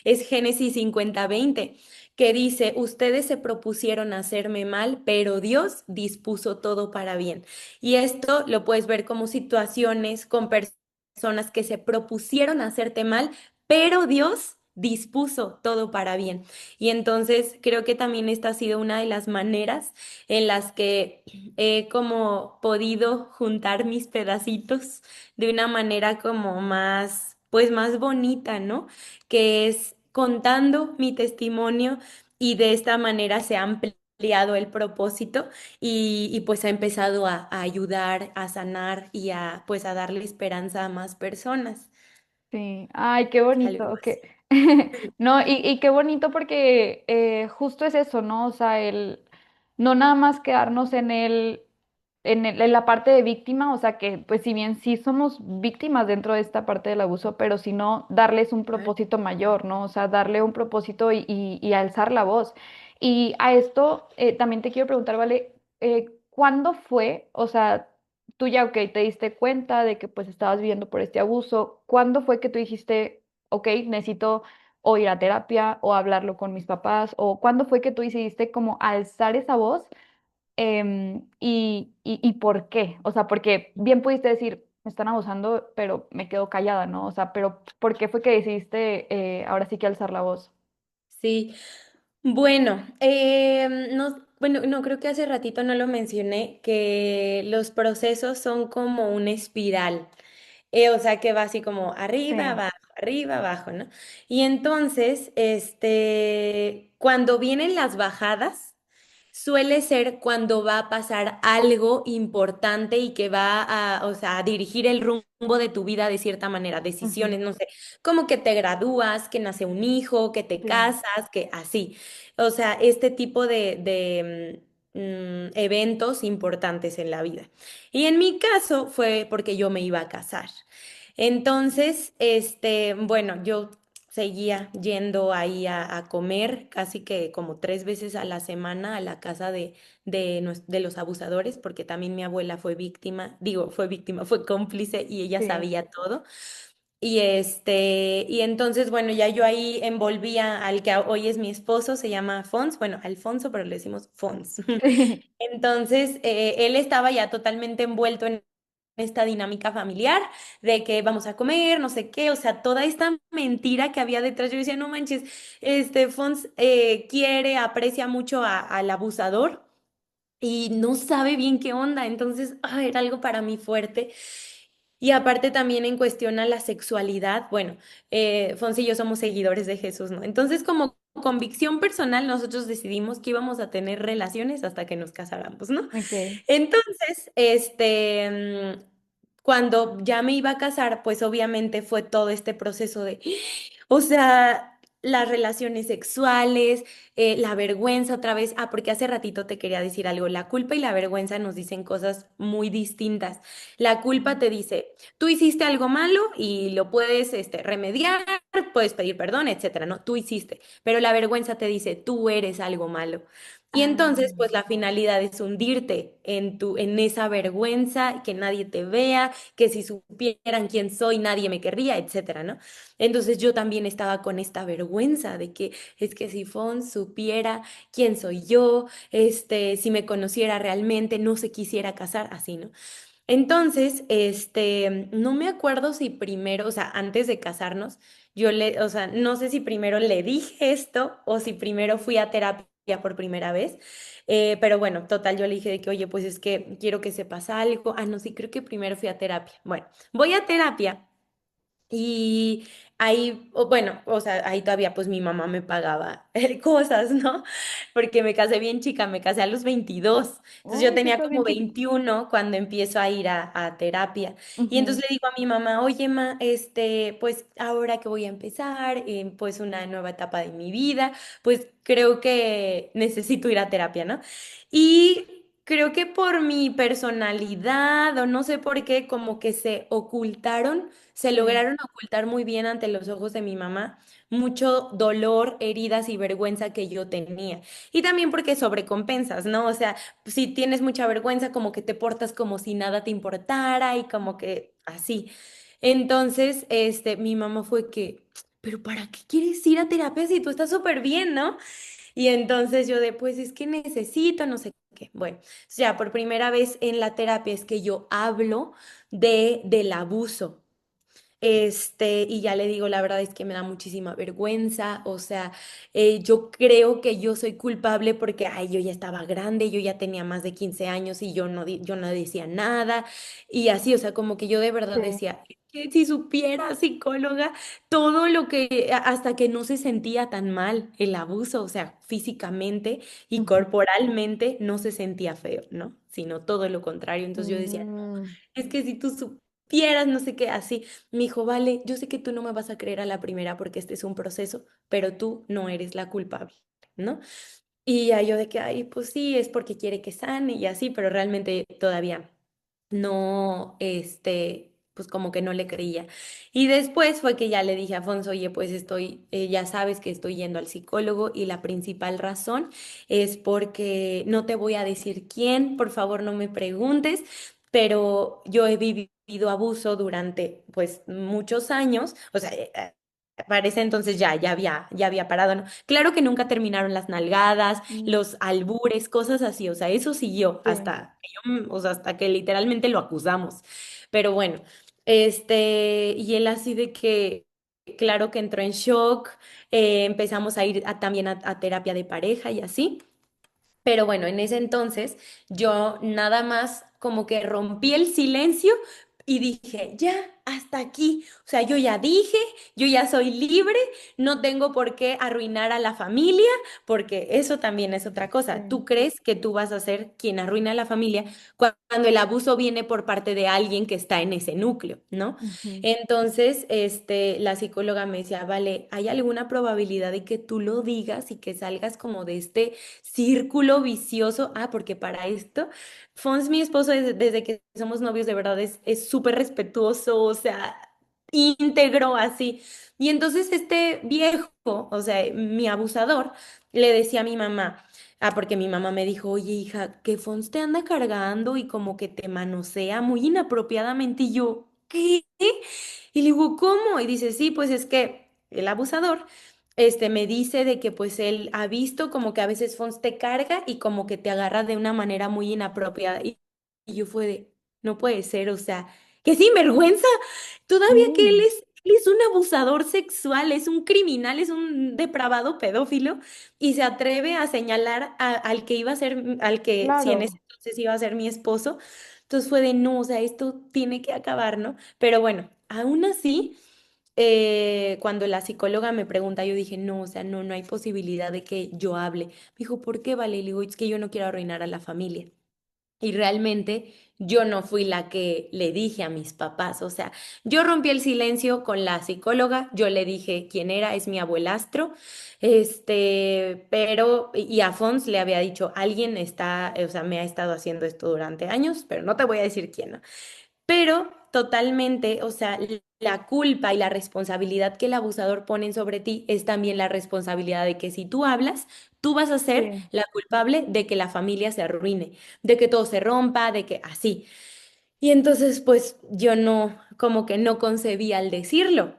es Génesis 50:20, que dice, ustedes se propusieron hacerme mal, pero Dios dispuso todo para bien. Y esto lo puedes ver como situaciones con personas que se propusieron hacerte mal, pero Dios dispuso todo para bien. Y entonces creo que también esta ha sido una de las maneras en las que he como podido juntar mis pedacitos de una manera como más, pues más bonita, ¿no? Que es contando mi testimonio y de esta manera se ha ampliado el propósito y pues ha empezado a ayudar, a sanar y a pues a darle esperanza a más personas, Sí, ay, qué algo bonito, así. no, y qué bonito porque justo es eso, ¿no? O sea, el no nada más quedarnos en la parte de víctima, o sea que pues si bien sí somos víctimas dentro de esta parte del abuso, pero sino darles un propósito mayor, ¿no? O sea, darle un propósito y alzar la voz. Y a esto también te quiero preguntar, ¿vale? ¿Cuándo fue? O sea, tú ya, ok, te diste cuenta de que pues estabas viviendo por este abuso. ¿Cuándo fue que tú dijiste, ok, necesito o ir a terapia o hablarlo con mis papás? ¿O cuándo fue que tú decidiste como alzar esa voz? Y por qué? O sea, porque bien pudiste decir, me están abusando, pero me quedo callada, ¿no? O sea, pero ¿por qué fue que decidiste ahora sí que alzar la voz? Sí, bueno, no, bueno, no creo que hace ratito no lo mencioné, que los procesos son como una espiral, o sea que va así como arriba, Sí. abajo. arriba, abajo, ¿no? Y entonces, cuando vienen las bajadas, suele ser cuando va a pasar algo importante y que va a, o sea, a dirigir el rumbo de tu vida de cierta manera, Ujú, decisiones, no sé, como que te gradúas, que nace un hijo, que te sí, casas, que así. O sea, este tipo eventos importantes en la vida. Y en mi caso fue porque yo me iba a casar. Entonces, bueno, yo seguía yendo ahí a comer casi que como 3 veces a la semana a la casa de los abusadores, porque también mi abuela fue víctima, digo, fue víctima, fue cómplice y ella sí. sabía todo. Y entonces, bueno, ya yo ahí envolvía al que hoy es mi esposo, se llama Fons, bueno, Alfonso, pero le decimos Fons. Entonces, él estaba ya totalmente envuelto en esta dinámica familiar de que vamos a comer, no sé qué, o sea, toda esta mentira que había detrás. Yo decía, no manches, Fons quiere, aprecia mucho al abusador y no sabe bien qué onda. Entonces, era algo para mí fuerte. Y aparte también en cuestión a la sexualidad, bueno, Fonsi y yo somos seguidores de Jesús, ¿no? Entonces, como convicción personal, nosotros decidimos que íbamos a tener relaciones hasta que nos casáramos, ¿no? Ok, Entonces, cuando ya me iba a casar, pues obviamente fue todo este proceso de, o sea, las relaciones sexuales, la vergüenza otra vez. Porque hace ratito te quería decir algo. La culpa y la vergüenza nos dicen cosas muy distintas. La culpa te dice, tú hiciste algo malo y lo puedes, remediar, puedes pedir perdón, etcétera, ¿no? Tú hiciste. Pero la vergüenza te dice, tú eres algo malo. Y ah, entonces, pues la finalidad es hundirte en esa vergüenza, que nadie te vea, que si supieran quién soy, nadie me querría, etcétera, ¿no? Entonces yo también estaba con esta vergüenza de que es que si Fon supiera quién soy yo, si me conociera realmente, no se quisiera casar, así, ¿no? Entonces, no me acuerdo si primero, o sea, antes de casarnos, o sea, no sé si primero le dije esto o si primero fui a terapia por primera vez. Pero bueno, total, yo le dije de que, oye, pues es que quiero que sepas algo. Ah, no, sí, creo que primero fui a terapia. Bueno, voy a terapia. Y ahí, bueno, o sea, ahí todavía pues mi mamá me pagaba cosas, ¿no? Porque me casé bien chica, me casé a los 22. Entonces yo uy, sí, tenía estás bien como chica. 21 cuando empiezo a ir a terapia. Y Ujú, entonces le digo a mi mamá, oye, pues ahora que voy a empezar, pues una nueva etapa de mi vida, pues creo que necesito ir a terapia, ¿no? Y creo que por mi personalidad o no sé por qué, como que se sí, lograron ocultar muy bien ante los ojos de mi mamá mucho dolor, heridas y vergüenza que yo tenía. Y también porque sobrecompensas, ¿no? O sea, si tienes mucha vergüenza, como que te portas como si nada te importara y como que así. Entonces, mi mamá fue que, pero ¿para qué quieres ir a terapia si tú estás súper bien, ¿no? Y entonces yo pues es que necesito, no sé qué. Bueno, ya por primera vez en la terapia es que yo hablo del abuso. Y ya le digo, la verdad es que me da muchísima vergüenza, o sea, yo creo que yo soy culpable porque, ay, yo ya estaba grande, yo ya tenía más de 15 años y yo no decía nada, y así, o sea, como que yo de verdad sí. decía, que si supiera, psicóloga, todo lo que, hasta que no se sentía tan mal el abuso, o sea, físicamente y Ujú. corporalmente no se sentía feo, ¿no? Sino todo lo contrario, entonces yo decía, Mm, es que si tú supieras, no sé qué, así. Me dijo, vale, yo sé que tú no me vas a creer a la primera porque este es un proceso, pero tú no eres la culpable, ¿no? Y ya yo de que, ay, pues sí, es porque quiere que sane y así, pero realmente todavía no, pues como que no le creía. Y después fue que ya le dije a Afonso, oye, pues ya sabes que estoy yendo al psicólogo y la principal razón es porque no te voy a decir quién, por favor no me preguntes, pero yo he vivido abuso durante pues muchos años, o sea, para ese entonces ya había parado, ¿no? Claro que nunca terminaron las nalgadas, mm, los albures, cosas así, o sea, eso siguió sí. o sea, hasta que literalmente lo acusamos. Pero bueno, y él así de que, claro que entró en shock, empezamos a ir también a terapia de pareja y así. Pero bueno, en ese entonces yo nada más como que rompí el silencio y dije, ya. hasta aquí. O sea, yo ya dije, yo ya soy libre, no tengo por qué arruinar a la familia, porque eso también es otra cosa. Sí. Tú crees que tú vas a ser quien arruina a la familia cuando el abuso viene por parte de alguien que está en ese núcleo, ¿no? Ujú. Entonces, la psicóloga me decía, vale, ¿hay alguna probabilidad de que tú lo digas y que salgas como de este círculo vicioso? Ah, porque para esto, Fons, mi esposo, desde que somos novios, de verdad es súper respetuoso, o sea, íntegro así. Y entonces este viejo, o sea, mi abusador, le decía a mi mamá, ah, porque mi mamá me dijo, oye, hija, que Fons te anda cargando y como que te manosea muy inapropiadamente. Y yo, ¿qué? Y le digo, ¿cómo? Y dice, sí, pues es que el abusador, me dice de que pues él ha visto como que a veces Fons te carga y como que te agarra de una manera muy inapropiada. Y yo fue de, no puede ser, o sea, qué sinvergüenza. Todavía que Sí, él es un abusador sexual, es un criminal, es un depravado pedófilo y se atreve a señalar al que iba a ser, al que si en ese claro. entonces iba a ser mi esposo. Entonces fue de, no, o sea, esto tiene que acabar, ¿no? Pero bueno, aún así, cuando la psicóloga me pregunta, yo dije, no, o sea, no, no hay posibilidad de que yo hable. Me dijo, ¿por qué, Vale? Le digo, es que yo no quiero arruinar a la familia. Y realmente yo no fui la que le dije a mis papás, o sea, yo rompí el silencio con la psicóloga, yo le dije quién era, es mi abuelastro, pero, y a Fons le había dicho, alguien está, o sea, me ha estado haciendo esto durante años, pero no te voy a decir quién, ¿no? Pero totalmente, o sea, la culpa y la responsabilidad que el abusador pone sobre ti es también la responsabilidad de que si tú hablas, tú vas a ser Sí. la culpable de que la familia se arruine, de que todo se rompa, de que así. Y entonces, pues yo no, como que no concebía al decirlo.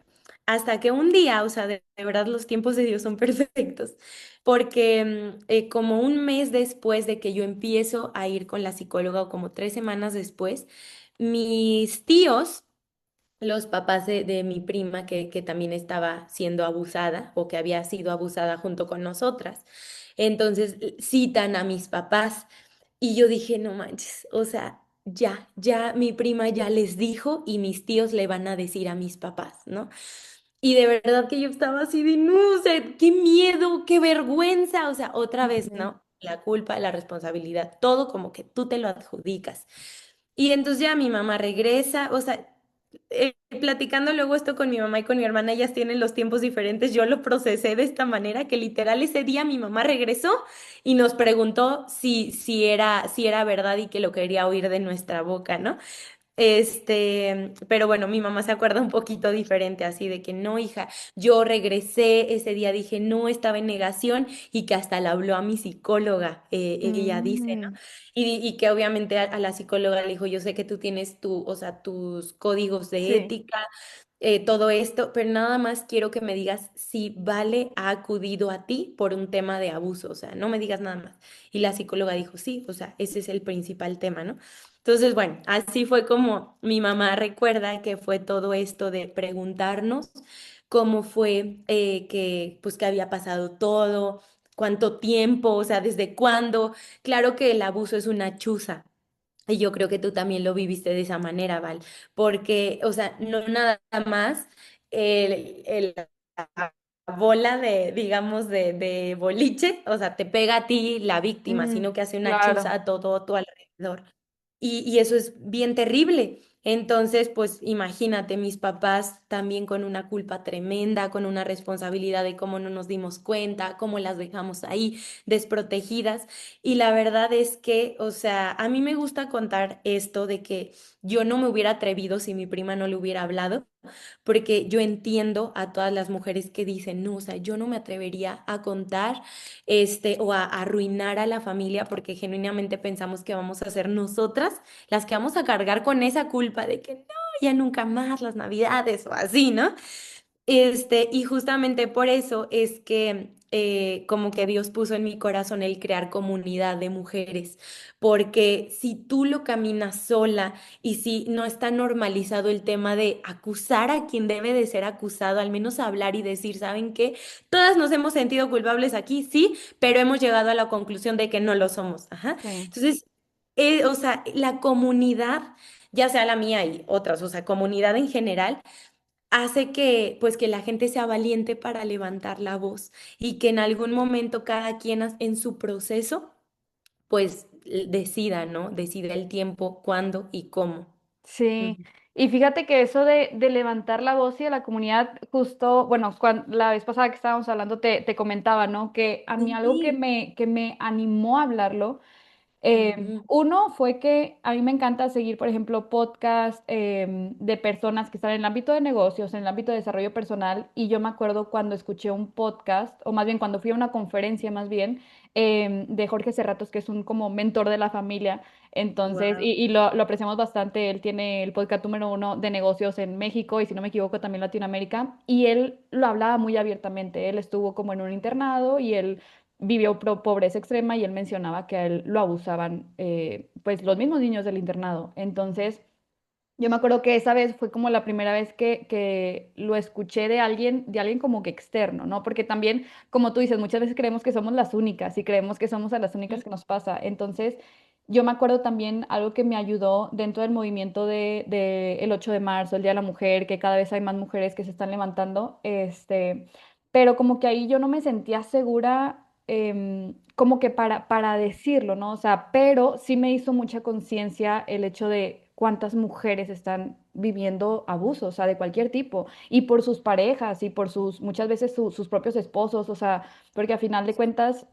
Hasta que un día, o sea, de verdad los tiempos de Dios son perfectos, porque como un mes después de que yo empiezo a ir con la psicóloga o como 3 semanas después, mis tíos, los papás de mi prima que también estaba siendo abusada o que había sido abusada junto con nosotras, entonces citan a mis papás y yo dije, no manches, o sea, ya mi prima ya les dijo y mis tíos le van a decir a mis papás, ¿no? Y de verdad que yo estaba así de, no, o sea, qué miedo, qué vergüenza, o sea, otra vez, Ujú. ¿no? La culpa, la responsabilidad, todo como que tú te lo adjudicas. Y entonces ya mi mamá regresa, o sea, platicando luego esto con mi mamá y con mi hermana, ellas tienen los tiempos diferentes, yo lo procesé de esta manera, que literal ese día mi mamá regresó y nos preguntó si era verdad y que lo quería oír de nuestra boca, ¿no? Pero bueno, mi mamá se acuerda un poquito diferente, así de que no, hija, yo regresé ese día, dije no, estaba en negación y que hasta le habló a mi psicóloga, ella dice, ¿no? Mm, Y que obviamente a la psicóloga le dijo, yo sé que tú tienes o sea, tus códigos de sí. ética, todo esto, pero nada más quiero que me digas si Vale ha acudido a ti por un tema de abuso, o sea, no me digas nada más. Y la psicóloga dijo, sí, o sea, ese es el principal tema, ¿no? Entonces, bueno, así fue como mi mamá recuerda que fue todo esto de preguntarnos cómo fue pues, que había pasado todo, cuánto tiempo, o sea, desde cuándo. Claro que el abuso es una chuza. Y yo creo que tú también lo viviste de esa manera, Val, porque, o sea, no nada más la bola de, digamos, de boliche, o sea, te pega a ti la víctima, Mm, sino que hace una chuza claro. a todo a tu alrededor. Y eso es bien terrible. Entonces, pues imagínate, mis papás también con una culpa tremenda, con una responsabilidad de cómo no nos dimos cuenta, cómo las dejamos ahí desprotegidas. Y la verdad es que, o sea, a mí me gusta contar esto de que yo no me hubiera atrevido si mi prima no le hubiera hablado, porque yo entiendo a todas las mujeres que dicen, no, o sea, yo no me atrevería a contar o a arruinar a la familia porque genuinamente pensamos que vamos a ser nosotras las que vamos a cargar con esa culpa de que no, ya nunca más las navidades o así, ¿no? Y justamente por eso es que como que Dios puso en mi corazón el crear comunidad de mujeres, porque si tú lo caminas sola y si no está normalizado el tema de acusar a quien debe de ser acusado, al menos hablar y decir, ¿saben qué? Todas nos hemos sentido culpables aquí, sí, pero hemos llegado a la conclusión de que no lo somos. Ajá. Sí. Entonces, o sea, la comunidad ya sea la mía y otras, o sea, comunidad en general, hace que pues que la gente sea valiente para levantar la voz y que en algún momento cada quien en su proceso pues decida, ¿no? Decida el tiempo, cuándo y cómo. Sí, Ujú. y fíjate que eso de levantar la voz y de la comunidad, justo, bueno, la vez pasada que estábamos hablando te comentaba, ¿no? Que a mí algo Sí. que me animó a hablarlo. Ujú. Uno fue que a mí me encanta seguir, por ejemplo, podcasts de personas que están en el ámbito de negocios, en el ámbito de desarrollo personal, y yo me acuerdo cuando escuché un podcast, o más bien cuando fui a una conferencia más bien, de Jorge Serratos, que es un como mentor de la familia, entonces, Wow. y lo apreciamos bastante, él tiene el podcast número uno de negocios en México y si no me equivoco también Latinoamérica, y él lo hablaba muy abiertamente, él estuvo como en un internado y él vivió pobreza extrema y él mencionaba que a él lo abusaban pues los mismos niños del internado. Entonces, yo me acuerdo que esa vez fue como la primera vez que lo escuché de alguien como que externo, ¿no? Porque también, como tú dices, muchas veces creemos que somos las únicas y creemos que somos a las únicas que nos pasa. Entonces, yo me acuerdo también algo que me ayudó dentro del movimiento de el 8 de marzo, el Día de la Mujer, que cada vez hay más mujeres que se están levantando, pero como que ahí yo no me sentía segura. Como que para decirlo, ¿no? O sea, pero sí me hizo mucha conciencia el hecho de cuántas mujeres están viviendo abusos, o sea, de cualquier tipo, y por sus parejas y por muchas veces sus propios esposos, o sea, porque a final de cuentas,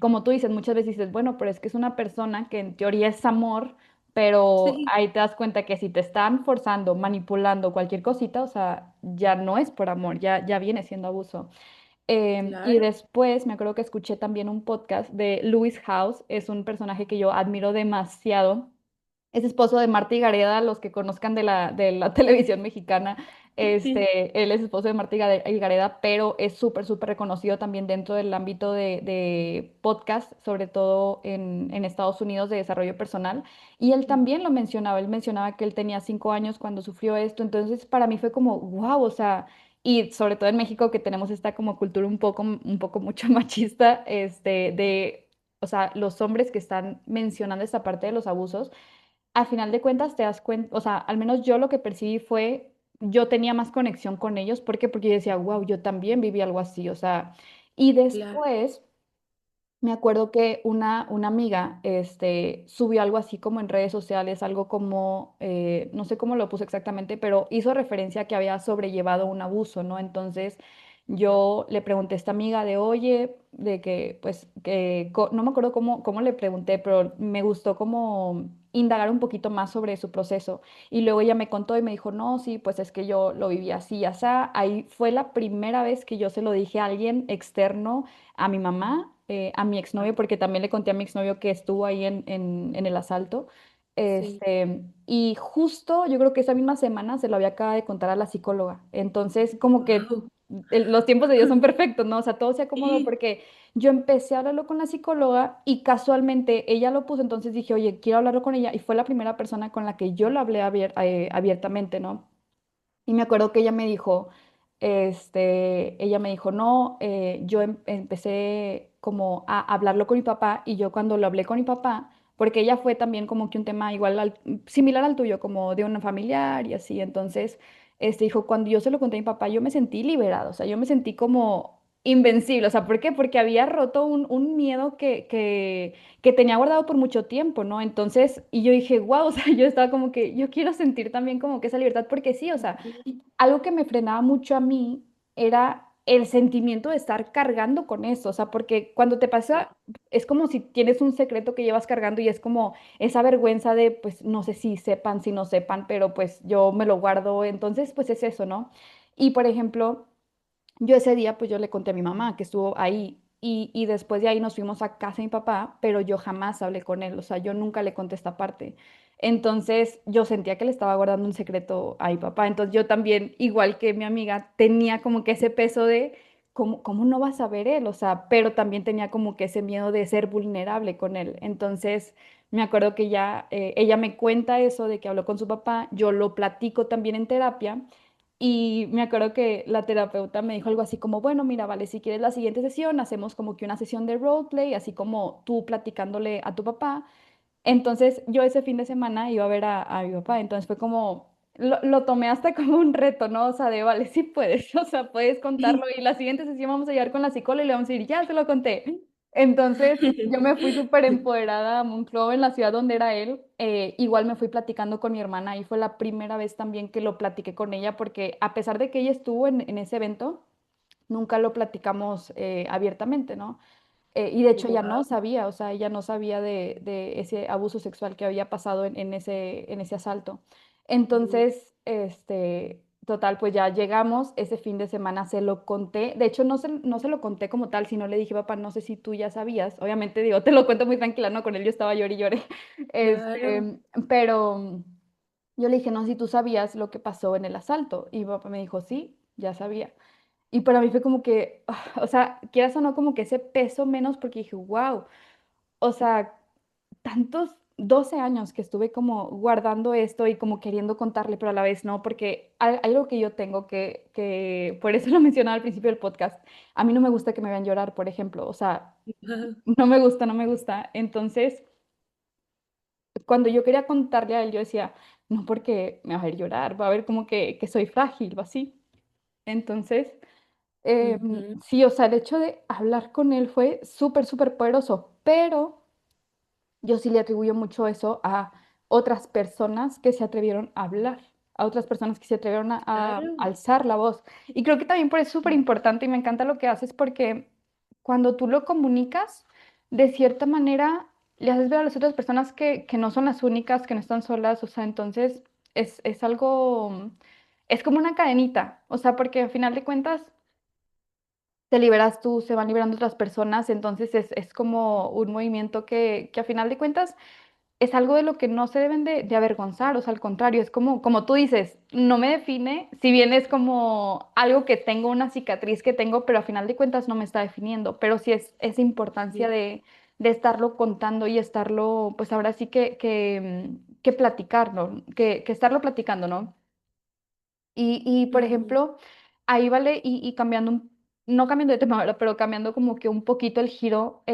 como tú dices, muchas veces dices, bueno, pero es que es una persona que en teoría es amor, pero Sí, ahí te das cuenta que si te están forzando, manipulando cualquier cosita, o sea, ya no es por amor, ya viene siendo abuso. Y claro. después me acuerdo que escuché también un podcast de Lewis House, es un personaje que yo admiro demasiado. Es esposo de Marta Gareda, los que conozcan de la televisión mexicana. Sí. Él es esposo de Marta Gareda, pero es súper reconocido también dentro del ámbito de podcast, sobre todo en Estados Unidos de desarrollo personal. Y él también lo mencionaba, él mencionaba que él tenía 5 años cuando sufrió esto. Entonces, para mí fue como, wow, o sea, y sobre todo en México que tenemos esta como cultura un poco mucho machista, o sea, los hombres que están mencionando esta parte de los abusos a final de cuentas te das cuenta, o sea, al menos yo lo que percibí fue, yo tenía más conexión con ellos, ¿por qué? Porque yo decía, wow, yo también viví algo así, o sea, y Claro. después me acuerdo que una amiga subió algo así como en redes sociales, algo como, no sé cómo lo puso exactamente, pero hizo referencia a que había sobrellevado un abuso, ¿no? Entonces yo le pregunté a esta amiga de, oye, de que, pues, no me acuerdo cómo le pregunté, pero me gustó como indagar un poquito más sobre su proceso. Y luego ella me contó y me dijo, no, sí, pues es que yo lo viví así, y así. Ahí fue la primera vez que yo se lo dije a alguien externo a mi mamá, a mi exnovio, porque también le conté a mi exnovio que estuvo ahí en el asalto. Sí. Y justo yo creo que esa misma semana se lo había acabado de contar a la psicóloga. Entonces, como que Wow. los tiempos de Dios son perfectos, ¿no? O sea, todo se acomodó Sí. porque yo empecé a hablarlo con la psicóloga y casualmente ella lo puso, entonces dije, oye, quiero hablarlo con ella y fue la primera persona con la que yo lo hablé abiertamente, ¿no? Y me acuerdo que ella me dijo, no, yo empecé como a hablarlo con mi papá y yo cuando lo hablé con mi papá, porque ella fue también como que un tema igual, similar al tuyo, como de una familiar y así, entonces, dijo, cuando yo se lo conté a mi papá, yo me sentí liberado, o sea, yo me sentí como invencible, o sea, ¿por qué? Porque había roto un miedo que tenía guardado por mucho tiempo, ¿no? Entonces, y yo dije, wow, o sea, yo estaba como que, yo quiero sentir también como que esa libertad, porque sí, o sea, Sí. algo que me frenaba mucho a mí era el sentimiento de estar cargando con eso, o sea, porque cuando te pasa, es como si tienes un secreto que llevas cargando y es como esa vergüenza de, pues, no sé si sepan, si no sepan, pero pues yo me lo guardo, entonces, pues es eso, ¿no? Y por ejemplo... Yo ese día, pues yo le conté a mi mamá que estuvo ahí y después de ahí nos fuimos a casa de mi papá, pero yo jamás hablé con él, o sea, yo nunca le conté esta parte. Entonces yo sentía que le estaba guardando un secreto a mi papá, entonces yo también, igual que mi amiga, tenía como que ese peso de, ¿cómo no va a saber él? O sea, pero también tenía como que ese miedo de ser vulnerable con él. Entonces me acuerdo que ya ella me cuenta eso de que habló con su papá, yo lo platico también en terapia. Y me acuerdo que la terapeuta me dijo algo así como, bueno, mira, vale, si quieres la siguiente sesión, hacemos como que una sesión de roleplay, así como tú platicándole a tu papá. Entonces yo ese fin de semana iba a ver a mi papá, entonces fue como, lo tomé hasta como un reto, ¿no? O sea, de, vale, sí puedes, o sea, puedes contarlo y la siguiente sesión vamos a llegar con la psicóloga y le vamos a decir, ya te lo conté. Entonces yo me fui súper empoderada a Monclova, en la ciudad donde era él. Igual me fui platicando con mi hermana y fue la primera vez también que lo platiqué con ella porque a pesar de que ella estuvo en ese evento, nunca lo platicamos abiertamente, ¿no? Y de hecho ella no Wow. sabía, o sea, ella no sabía de ese abuso sexual que había pasado en ese asalto. Entonces, total, pues ya llegamos, ese fin de semana se lo conté, de hecho no se lo conté como tal, sino le dije, papá, no sé si tú ya sabías, obviamente digo, te lo cuento muy tranquila, ¿no? Con él yo estaba llorando y lloré, Claro. pero yo le dije, no, si tú sabías lo que pasó en el asalto, y mi papá me dijo, sí, ya sabía. Y para mí fue como que, o sea, quieras o no, como que ese peso menos porque dije, wow, o sea, tantos 12 años que estuve como guardando esto y como queriendo contarle, pero a la vez no, porque hay algo que yo tengo que, por eso lo mencionaba al principio del podcast, a mí no me gusta que me vean llorar, por ejemplo, o sea, no me gusta, no me gusta. Entonces, cuando yo quería contarle a él, yo decía, no, porque me va a ver llorar, va a ver como que soy frágil o así. Entonces... Ujú. sí, o sea, el hecho de hablar con él fue súper, súper poderoso, pero yo sí le atribuyo mucho eso a otras personas que se atrevieron a hablar, a otras personas que se atrevieron a Claro. alzar la voz. Y creo que también por eso es súper importante y me encanta lo que haces porque cuando tú lo comunicas, de cierta manera le haces ver a las otras personas que no son las únicas, que no están solas, o sea, entonces es algo, es como una cadenita, o sea, porque al final de cuentas te liberas tú, se van liberando otras personas, entonces es como un movimiento que a final de cuentas es algo de lo que no se deben de avergonzar, o sea, al contrario, es como, como tú dices, no me define, si bien es como algo que tengo, una cicatriz que tengo, pero a final de cuentas no me está definiendo, pero sí es esa importancia de estarlo contando y estarlo, pues ahora sí que platicarlo, que estarlo platicando, ¿no? Por Ujú. ejemplo, ahí vale, y cambiando, no cambiando de tema, ¿verdad? Pero cambiando como que un poquito el giro,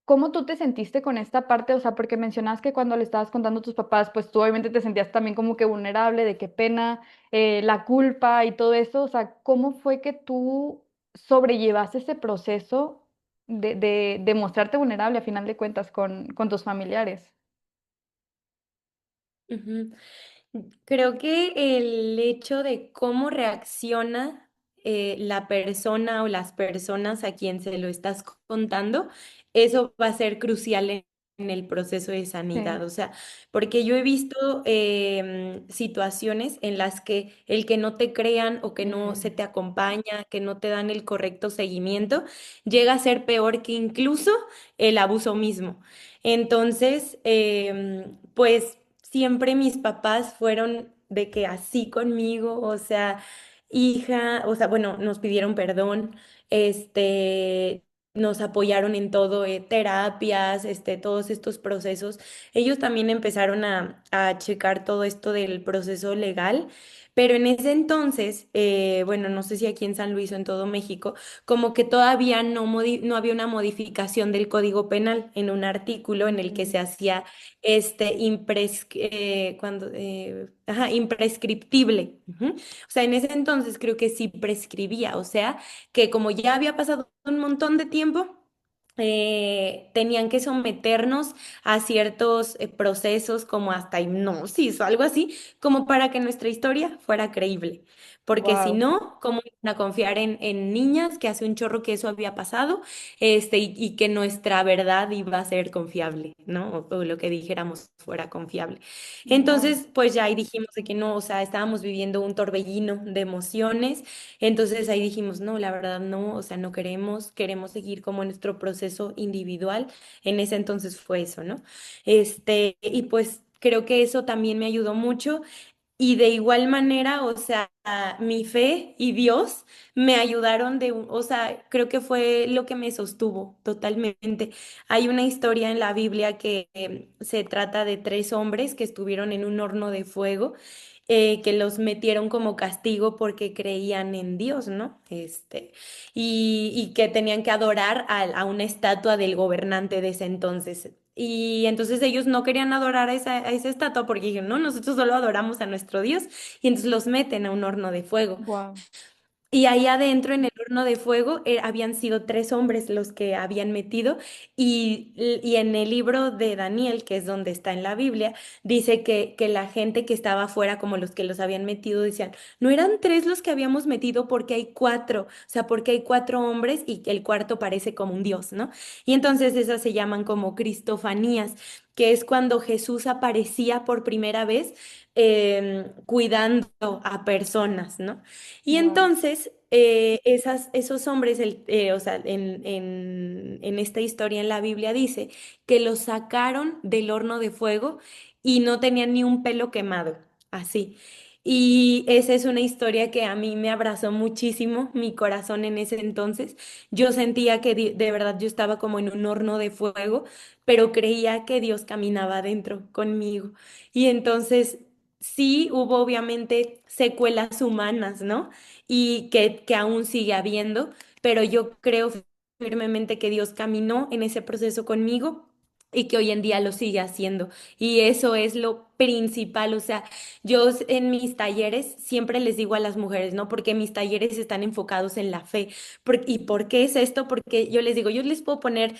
¿cómo tú te sentiste con esta parte? O sea, porque mencionabas que cuando le estabas contando a tus papás, pues tú obviamente te sentías también como que vulnerable, de qué pena, la culpa y todo eso. O sea, ¿cómo fue que tú sobrellevaste ese proceso de mostrarte vulnerable a final de cuentas con tus familiares? Ujú. Creo que el hecho de cómo reacciona la persona o las personas a quien se lo estás contando, eso va a ser crucial en el proceso de Sí. sanidad. O sea, porque yo he visto situaciones en las que el que no te crean o que no se Mm, te acompaña, que no te dan el correcto seguimiento, llega a ser peor que incluso el abuso mismo. Entonces, pues siempre mis papás fueron de que así conmigo, o sea, hija, o sea, bueno, nos pidieron perdón, nos apoyaron en todo, terapias, todos estos procesos. Ellos también empezaron a checar todo esto del proceso legal, pero en ese entonces, bueno, no sé si aquí en San Luis o en todo México, como que todavía no había una modificación del Código Penal en un artículo en el que mm, se hacía imprescriptible. Ujú. O sea, en ese entonces creo que sí prescribía, o sea, que como ya había pasado un montón de tiempo, tenían que someternos a ciertos procesos como hasta hipnosis o algo así, como para que nuestra historia fuera creíble. Porque si wow. no, ¿cómo iban a confiar en niñas que hace un chorro que eso había pasado, y que nuestra verdad iba a ser confiable, ¿no? O lo que dijéramos fuera confiable. Wow. Entonces, pues ya ahí dijimos de que no, o sea, estábamos viviendo un torbellino de emociones, entonces ahí dijimos, no, la verdad no, o sea, no queremos, queremos seguir como nuestro proceso individual. En ese entonces fue eso, ¿no? Y pues creo que eso también me ayudó mucho. Y de igual manera, o sea, mi fe y Dios me ayudaron o sea, creo que fue lo que me sostuvo totalmente. Hay una historia en la Biblia que se trata de tres hombres que estuvieron en un horno de fuego, que los metieron como castigo porque creían en Dios, ¿no? Y que tenían que adorar a una estatua del gobernante de ese entonces. y entonces ellos no querían adorar a esa estatua porque dijeron, no, nosotros solo adoramos a nuestro Dios. Y entonces los meten a un horno de fuego. Wow, Y ahí adentro en el horno de fuego habían sido tres hombres los que habían metido y en el libro de Daniel, que es donde está en la Biblia, dice que la gente que estaba afuera, como los que los habían metido, decían, no eran tres los que habíamos metido porque hay cuatro, o sea, porque hay cuatro hombres y que el cuarto parece como un dios, ¿no? Y entonces esas se llaman como cristofanías, que es cuando Jesús aparecía por primera vez cuidando a personas, ¿no? Y wow, entonces, esos hombres, o sea, en esta historia en la Biblia dice que los sacaron del horno de fuego y no tenían ni un pelo quemado, así. Y esa es una historia que a mí me abrazó muchísimo mi corazón en ese entonces. Yo sentía que de verdad yo estaba como en un horno de fuego, pero creía que Dios caminaba adentro conmigo. Y entonces sí hubo obviamente secuelas humanas, ¿no? Y que aún sigue habiendo, pero yo creo firmemente que Dios caminó en ese proceso conmigo y que hoy en día lo sigue haciendo. Y eso es lo principal, o sea, en mis talleres siempre les digo a las mujeres, ¿no? Porque mis talleres están enfocados en la fe. ¿Y por qué es esto? Porque yo les digo, yo les puedo poner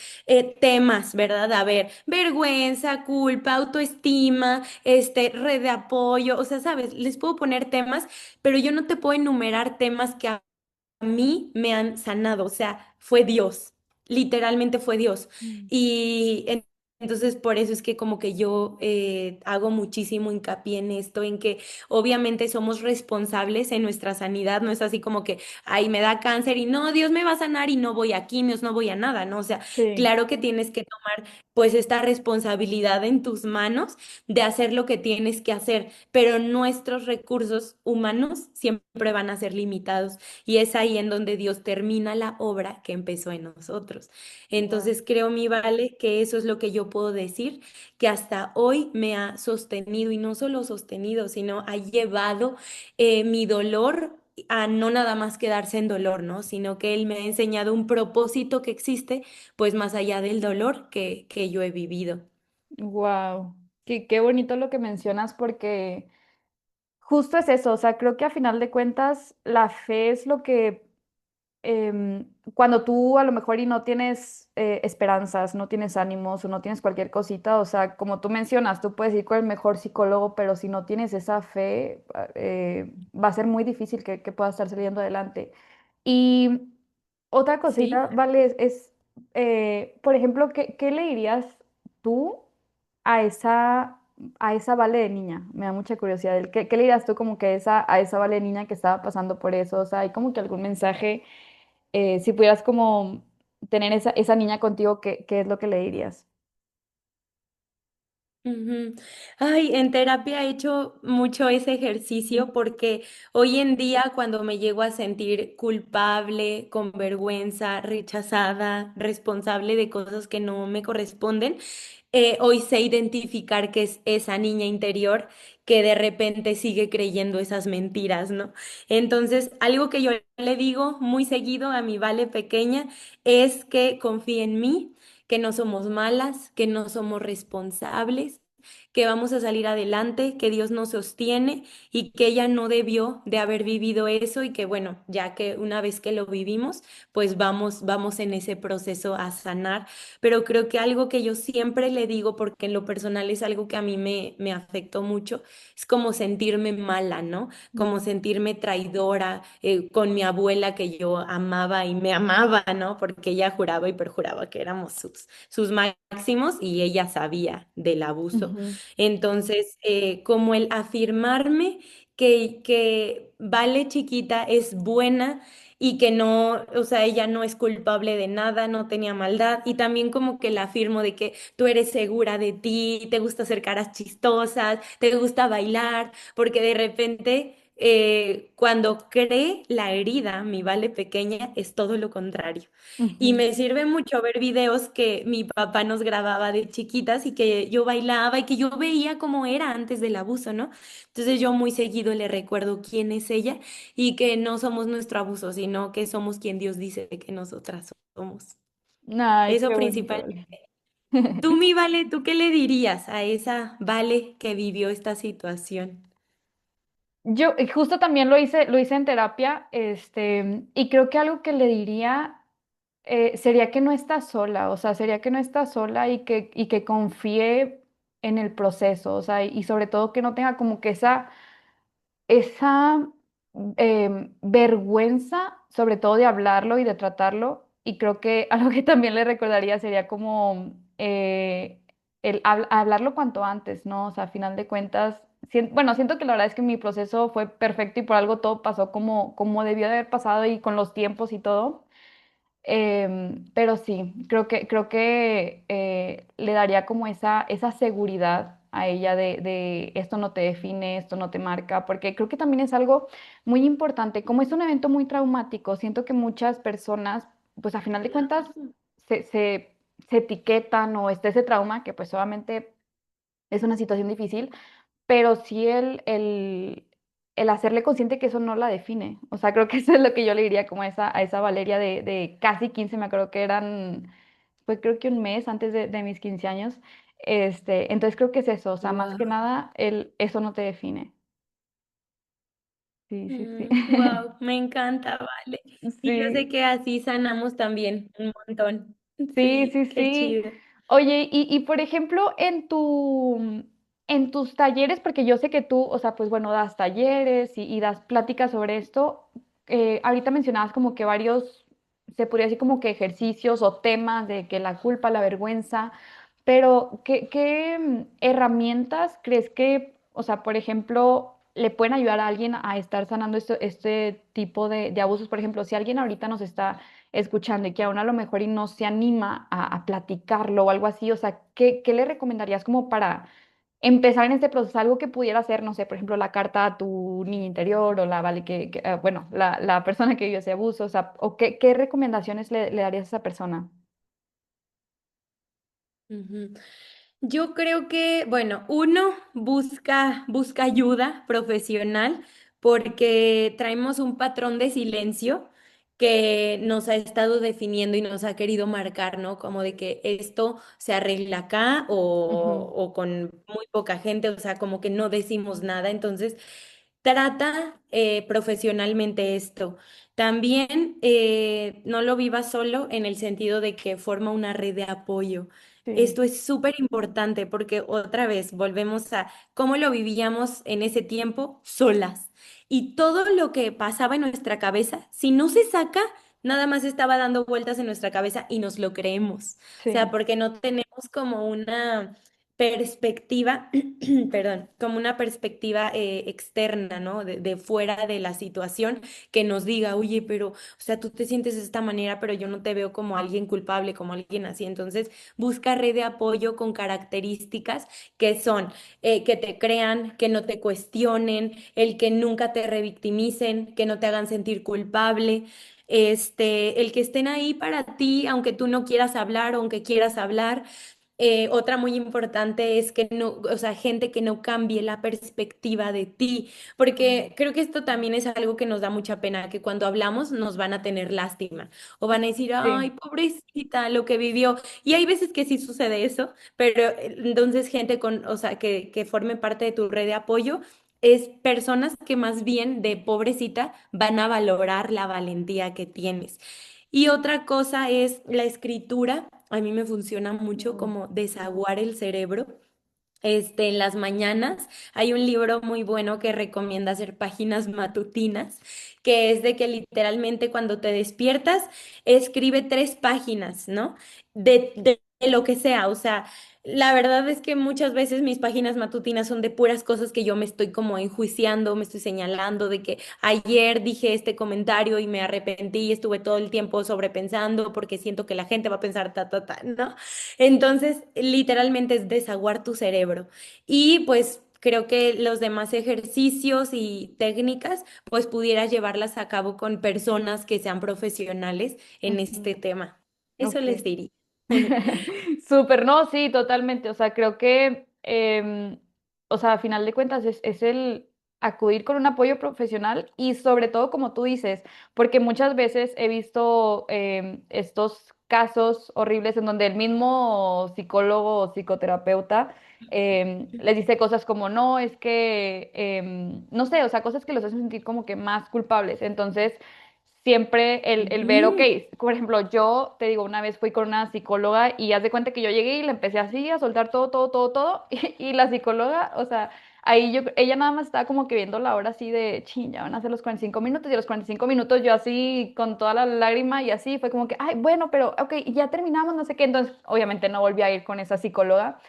temas, ¿verdad? A ver, vergüenza, culpa, autoestima, red de apoyo, o sea, sabes, les puedo poner temas, pero yo no te puedo enumerar temas que a mí me han sanado, o sea, fue Dios, literalmente fue Dios. mm, Y entonces por eso es que como que yo hago muchísimo hincapié en esto, en que obviamente somos responsables en nuestra sanidad, no es así como que, ay, me da cáncer y no, Dios me va a sanar y no voy a quimios, no voy a nada, ¿no? O sea, sí. claro que tienes que tomar pues esta responsabilidad en tus manos de hacer lo que tienes que hacer, pero nuestros recursos humanos siempre van a ser limitados. Y es ahí en donde Dios termina la obra que empezó en nosotros. Wow. Entonces creo, mi Vale, que eso es lo que yo puedo decir, que hasta hoy me ha sostenido y no solo sostenido, sino ha llevado mi dolor a no nada más quedarse en dolor, ¿no? Sino que Él me ha enseñado un propósito que existe, pues más allá del dolor que yo he vivido. Wow. Qué bonito lo que mencionas porque justo es eso, o sea, creo que a final de cuentas la fe es lo que cuando tú a lo mejor y no tienes esperanzas, no tienes ánimos o no tienes cualquier cosita, o sea, como tú mencionas, tú puedes ir con el mejor psicólogo, pero si no tienes esa fe, va a ser muy difícil que puedas estar saliendo adelante. Y otra Sí. cosita, vale, por ejemplo, ¿qué le dirías tú a esa Vale de niña? Me da mucha curiosidad. ¿Qué le dirías tú como que a esa Vale de niña que estaba pasando por eso? O sea, hay como que algún mensaje, si pudieras como tener esa niña contigo, ¿qué es lo que le dirías? Ujú. Ay, en terapia he hecho mucho ese ejercicio porque hoy en día cuando me llego a sentir culpable, con vergüenza, rechazada, responsable de cosas que no me corresponden, hoy sé identificar que es esa niña interior que de repente sigue creyendo esas mentiras, ¿no? Entonces, algo que yo le digo muy seguido a mi Vale pequeña es que confíe en mí, que no somos malas, que no somos responsables, que vamos a salir adelante, que Dios nos sostiene y que ella no debió de haber vivido eso y que bueno, ya que una vez que lo vivimos, pues vamos en ese proceso a sanar. Pero creo que algo que yo siempre le digo, porque en lo personal es algo que a mí me afectó mucho, es como sentirme mala, ¿no? Como Mm, sentirme traidora con mi abuela que yo amaba y me amaba, ¿no? Porque ella juraba y perjuraba que éramos sus máximos y ella sabía del abuso. ujú, Entonces, como el afirmarme que Vale chiquita es buena y que no, o sea, ella no es culpable de nada, no tenía maldad, y también como que la afirmo de que tú eres segura de ti, te gusta hacer caras chistosas, te gusta bailar, porque de repente cuando cree la herida, mi Vale pequeña, es todo lo contrario. Y ujú. me sirve mucho ver videos que mi papá nos grababa de chiquitas y que yo bailaba y que yo veía cómo era antes del abuso, ¿no? Entonces yo muy seguido le recuerdo quién es ella y que no somos nuestro abuso, sino que somos quien Dios dice que nosotras somos. Ay, Eso qué bonito, principalmente. vale. Tú, mi Vale, ¿tú qué le dirías a esa Vale que vivió esta situación? Yo justo también lo hice en terapia, y creo que algo que le diría sería que no está sola, o sea, sería que no está sola y que confíe en el proceso, o sea, y sobre todo que no tenga como que esa vergüenza, sobre todo de hablarlo y de tratarlo. Y creo que algo que también le recordaría sería como hablarlo cuanto antes, ¿no? O sea, a final de cuentas, bueno, siento que la verdad es que mi proceso fue perfecto y por algo todo pasó como debió de haber pasado y con los tiempos y todo. Pero sí, creo que le daría como esa seguridad a ella de esto no te define, esto no te marca, porque creo que también es algo muy importante. Como es un evento muy traumático, siento que muchas personas, pues a final de cuentas, se, se, se etiquetan o está ese trauma, que pues obviamente es una situación difícil, pero sí el hacerle consciente que eso no la define. O sea, creo que eso es lo que yo le diría como a esa Valeria de casi 15 me acuerdo que eran, fue creo que un mes antes de mis 15 años. Entonces creo que es eso, o sea, más que nada, eso no te define. Sí, sí, sí. Wow, me encanta, Vale. Y yo sé Sí. que así sanamos también un montón. Sí, Sí, sí, qué sí. chido. Oye, y por ejemplo, en tus talleres, porque yo sé que tú, o sea, pues bueno, das talleres y das pláticas sobre esto, ahorita mencionabas como que varios, se podría decir como que ejercicios o temas de que la culpa, la vergüenza, pero ¿qué herramientas crees que, o sea, por ejemplo, le pueden ayudar a alguien a estar sanando este tipo de abusos? Por ejemplo, si alguien ahorita nos está escuchando y que aún a lo mejor y no se anima a platicarlo o algo así, o sea, ¿qué le recomendarías como para empezar en este proceso? Algo que pudiera hacer, no sé, por ejemplo, la carta a tu niño interior o vale, bueno, la persona que vivió ese abuso, o sea, o qué recomendaciones le darías a esa persona? Ujú. Yo creo que, bueno, uno busca ayuda profesional porque traemos un patrón de silencio que nos ha estado definiendo y nos ha querido marcar, ¿no? Como de que esto se arregla acá Ujú, o con muy poca gente, o sea, como que no decimos nada. Entonces, trata profesionalmente esto. También no lo vivas solo en el sentido de que forma una red de apoyo. sí, Esto es súper importante porque otra vez volvemos a cómo lo vivíamos en ese tiempo solas. Y todo lo que pasaba en nuestra cabeza, si no se saca, nada más estaba dando vueltas en nuestra cabeza y nos lo creemos. O sea, sí, porque no tenemos como una perspectiva, perdón, como una perspectiva externa, ¿no? De fuera de la situación que nos diga, oye, pero, o sea, tú te sientes de esta manera, pero yo no te veo como alguien culpable, como alguien así. Entonces, busca red de apoyo con características que son que te crean, que no te cuestionen, el que nunca te revictimicen, que no te hagan sentir culpable. El que estén ahí para ti, aunque tú no quieras hablar o aunque quieras hablar. Otra muy importante es que no, o sea, gente que no cambie la perspectiva de ti, porque creo que esto también es algo que nos da mucha pena, que cuando hablamos nos van a tener lástima o van a decir, ay, sí, pobrecita, lo que vivió. Y hay veces que sí sucede eso, pero entonces gente con, o sea, que forme parte de tu red de apoyo. Es personas que más bien de pobrecita van a valorar la valentía que tienes. Y otra cosa es la escritura. A mí me funciona mucho mm, como desaguar el cerebro. En las mañanas hay un libro muy bueno que recomienda hacer páginas matutinas, que es de que literalmente cuando te despiertas, escribe 3 páginas, ¿no? De lo que sea, o sea, la verdad es que muchas veces mis páginas matutinas son de puras cosas que yo me estoy como enjuiciando, me estoy señalando de que ayer dije este comentario y me arrepentí y estuve todo el tiempo sobrepensando porque siento que la gente va a pensar ¿no? Entonces, literalmente es desaguar tu cerebro. Y pues creo que los demás ejercicios y técnicas, pues pudieras llevarlas a cabo con personas que sean profesionales en ujú, este tema. Eso ok. les diría. Súper, no, sí, totalmente. O sea, creo que, o sea, a final de cuentas es el acudir con un apoyo profesional y sobre todo, como tú dices, porque muchas veces he visto estos casos horribles en donde el mismo psicólogo o psicoterapeuta les dice cosas como, no, es que, no sé, o sea, cosas que los hacen sentir como que más culpables. Entonces, siempre el ver, ok, Ujú. por ejemplo, yo te digo, una vez fui con una psicóloga y haz de cuenta que yo llegué y le empecé así a soltar todo, todo, todo, todo, y la psicóloga, o sea, ahí yo, ella nada más estaba como que viendo la hora así de, ching, ya van a ser los 45 minutos y a los 45 minutos yo así con toda la lágrima y así fue como que, ay, bueno, pero ok, ya terminamos, no sé qué. Entonces, obviamente no volví a ir con esa psicóloga.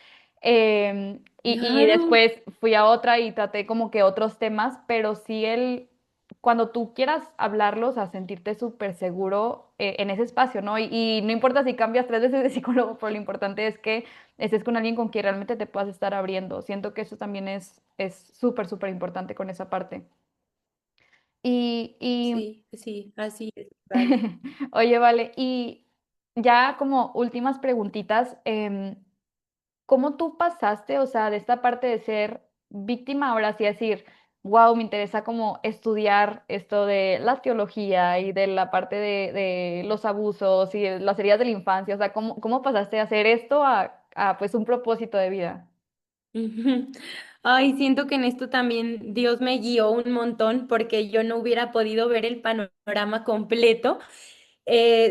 Y Claro, después fui a otra y traté como que otros temas, pero sí cuando tú quieras hablarlos, a sentirte súper seguro en ese espacio, ¿no? Y no importa si cambias 3 veces de psicólogo, pero lo importante es que estés con alguien con quien realmente te puedas estar abriendo. Siento que eso también es súper, súper importante con esa parte. Y sí, sí, así es, vale. oye, vale, y ya como últimas preguntitas, ¿cómo tú pasaste, o sea, de esta parte de ser víctima, ahora sí decir, wow, me interesa como estudiar esto de la teología y de la parte de los abusos y de las heridas de la infancia? O sea, ¿cómo pasaste de hacer esto a pues un propósito de vida? Ujú. Ay, siento que en esto también Dios me guió un montón porque yo no hubiera podido ver el panorama completo.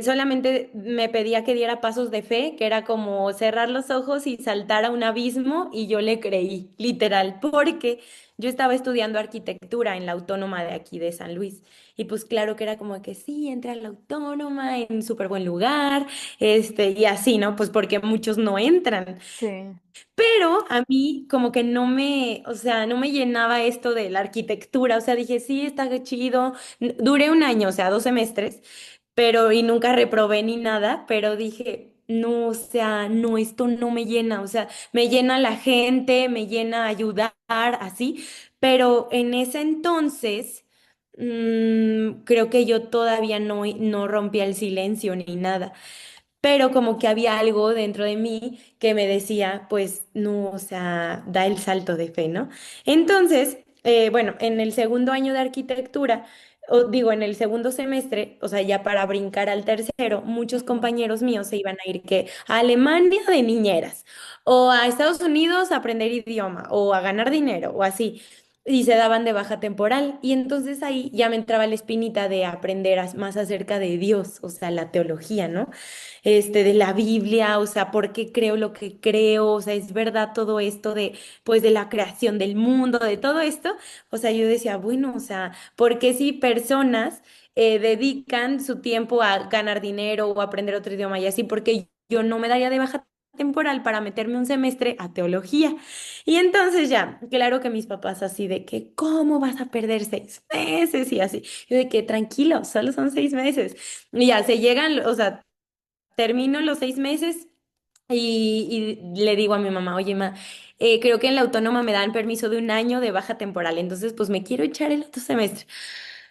Solamente me pedía que diera pasos de fe, que era como cerrar los ojos y saltar a un abismo, y yo le creí, literal, porque yo estaba estudiando arquitectura en la Autónoma de aquí de San Luis. Y pues claro que era como que sí, entra a la Autónoma en súper buen lugar, y así, ¿no? Pues porque muchos no entran. Sí, Pero a mí como que no me, o sea, no me llenaba esto de la arquitectura, o sea, dije, sí, está chido. Duré un año, o sea, 2 semestres, pero y nunca reprobé ni nada, pero dije, no, o sea, no, esto no me llena, o sea, me llena la gente, me llena ayudar, así, pero en ese entonces, creo que yo todavía no rompía el silencio ni nada, pero como que había algo dentro de mí que me decía, pues no, o sea, da el salto de fe, ¿no? Entonces, bueno, en el segundo año de arquitectura, o digo, en el segundo semestre, o sea, ya para brincar al tercero, muchos ujú, compañeros míos se iban a ir que a Alemania de niñeras, o a Estados Unidos a aprender idioma, o a ganar dinero, o así. Y se daban de baja temporal. Y entonces ahí ya me entraba la espinita de aprender más acerca de Dios, o sea, la teología, ¿no? De la Biblia, o sea, por qué creo lo que creo, o sea, es verdad todo esto de, pues, de la creación del mundo, de todo esto. O sea, yo decía, bueno, o sea, ¿por qué si personas dedican su tiempo a ganar dinero o a aprender otro idioma y así? Porque yo no me daría de baja temporal para meterme un semestre a teología. Y entonces ya, claro que mis papás así de que, ¿cómo vas a perder 6 meses? Y así, yo de que tranquilo, solo son 6 meses. Y ya se llegan, o sea, termino los 6 meses y le digo a mi mamá, oye, ma, creo que en la autónoma me dan permiso de un año de baja temporal, entonces pues me quiero echar el otro semestre.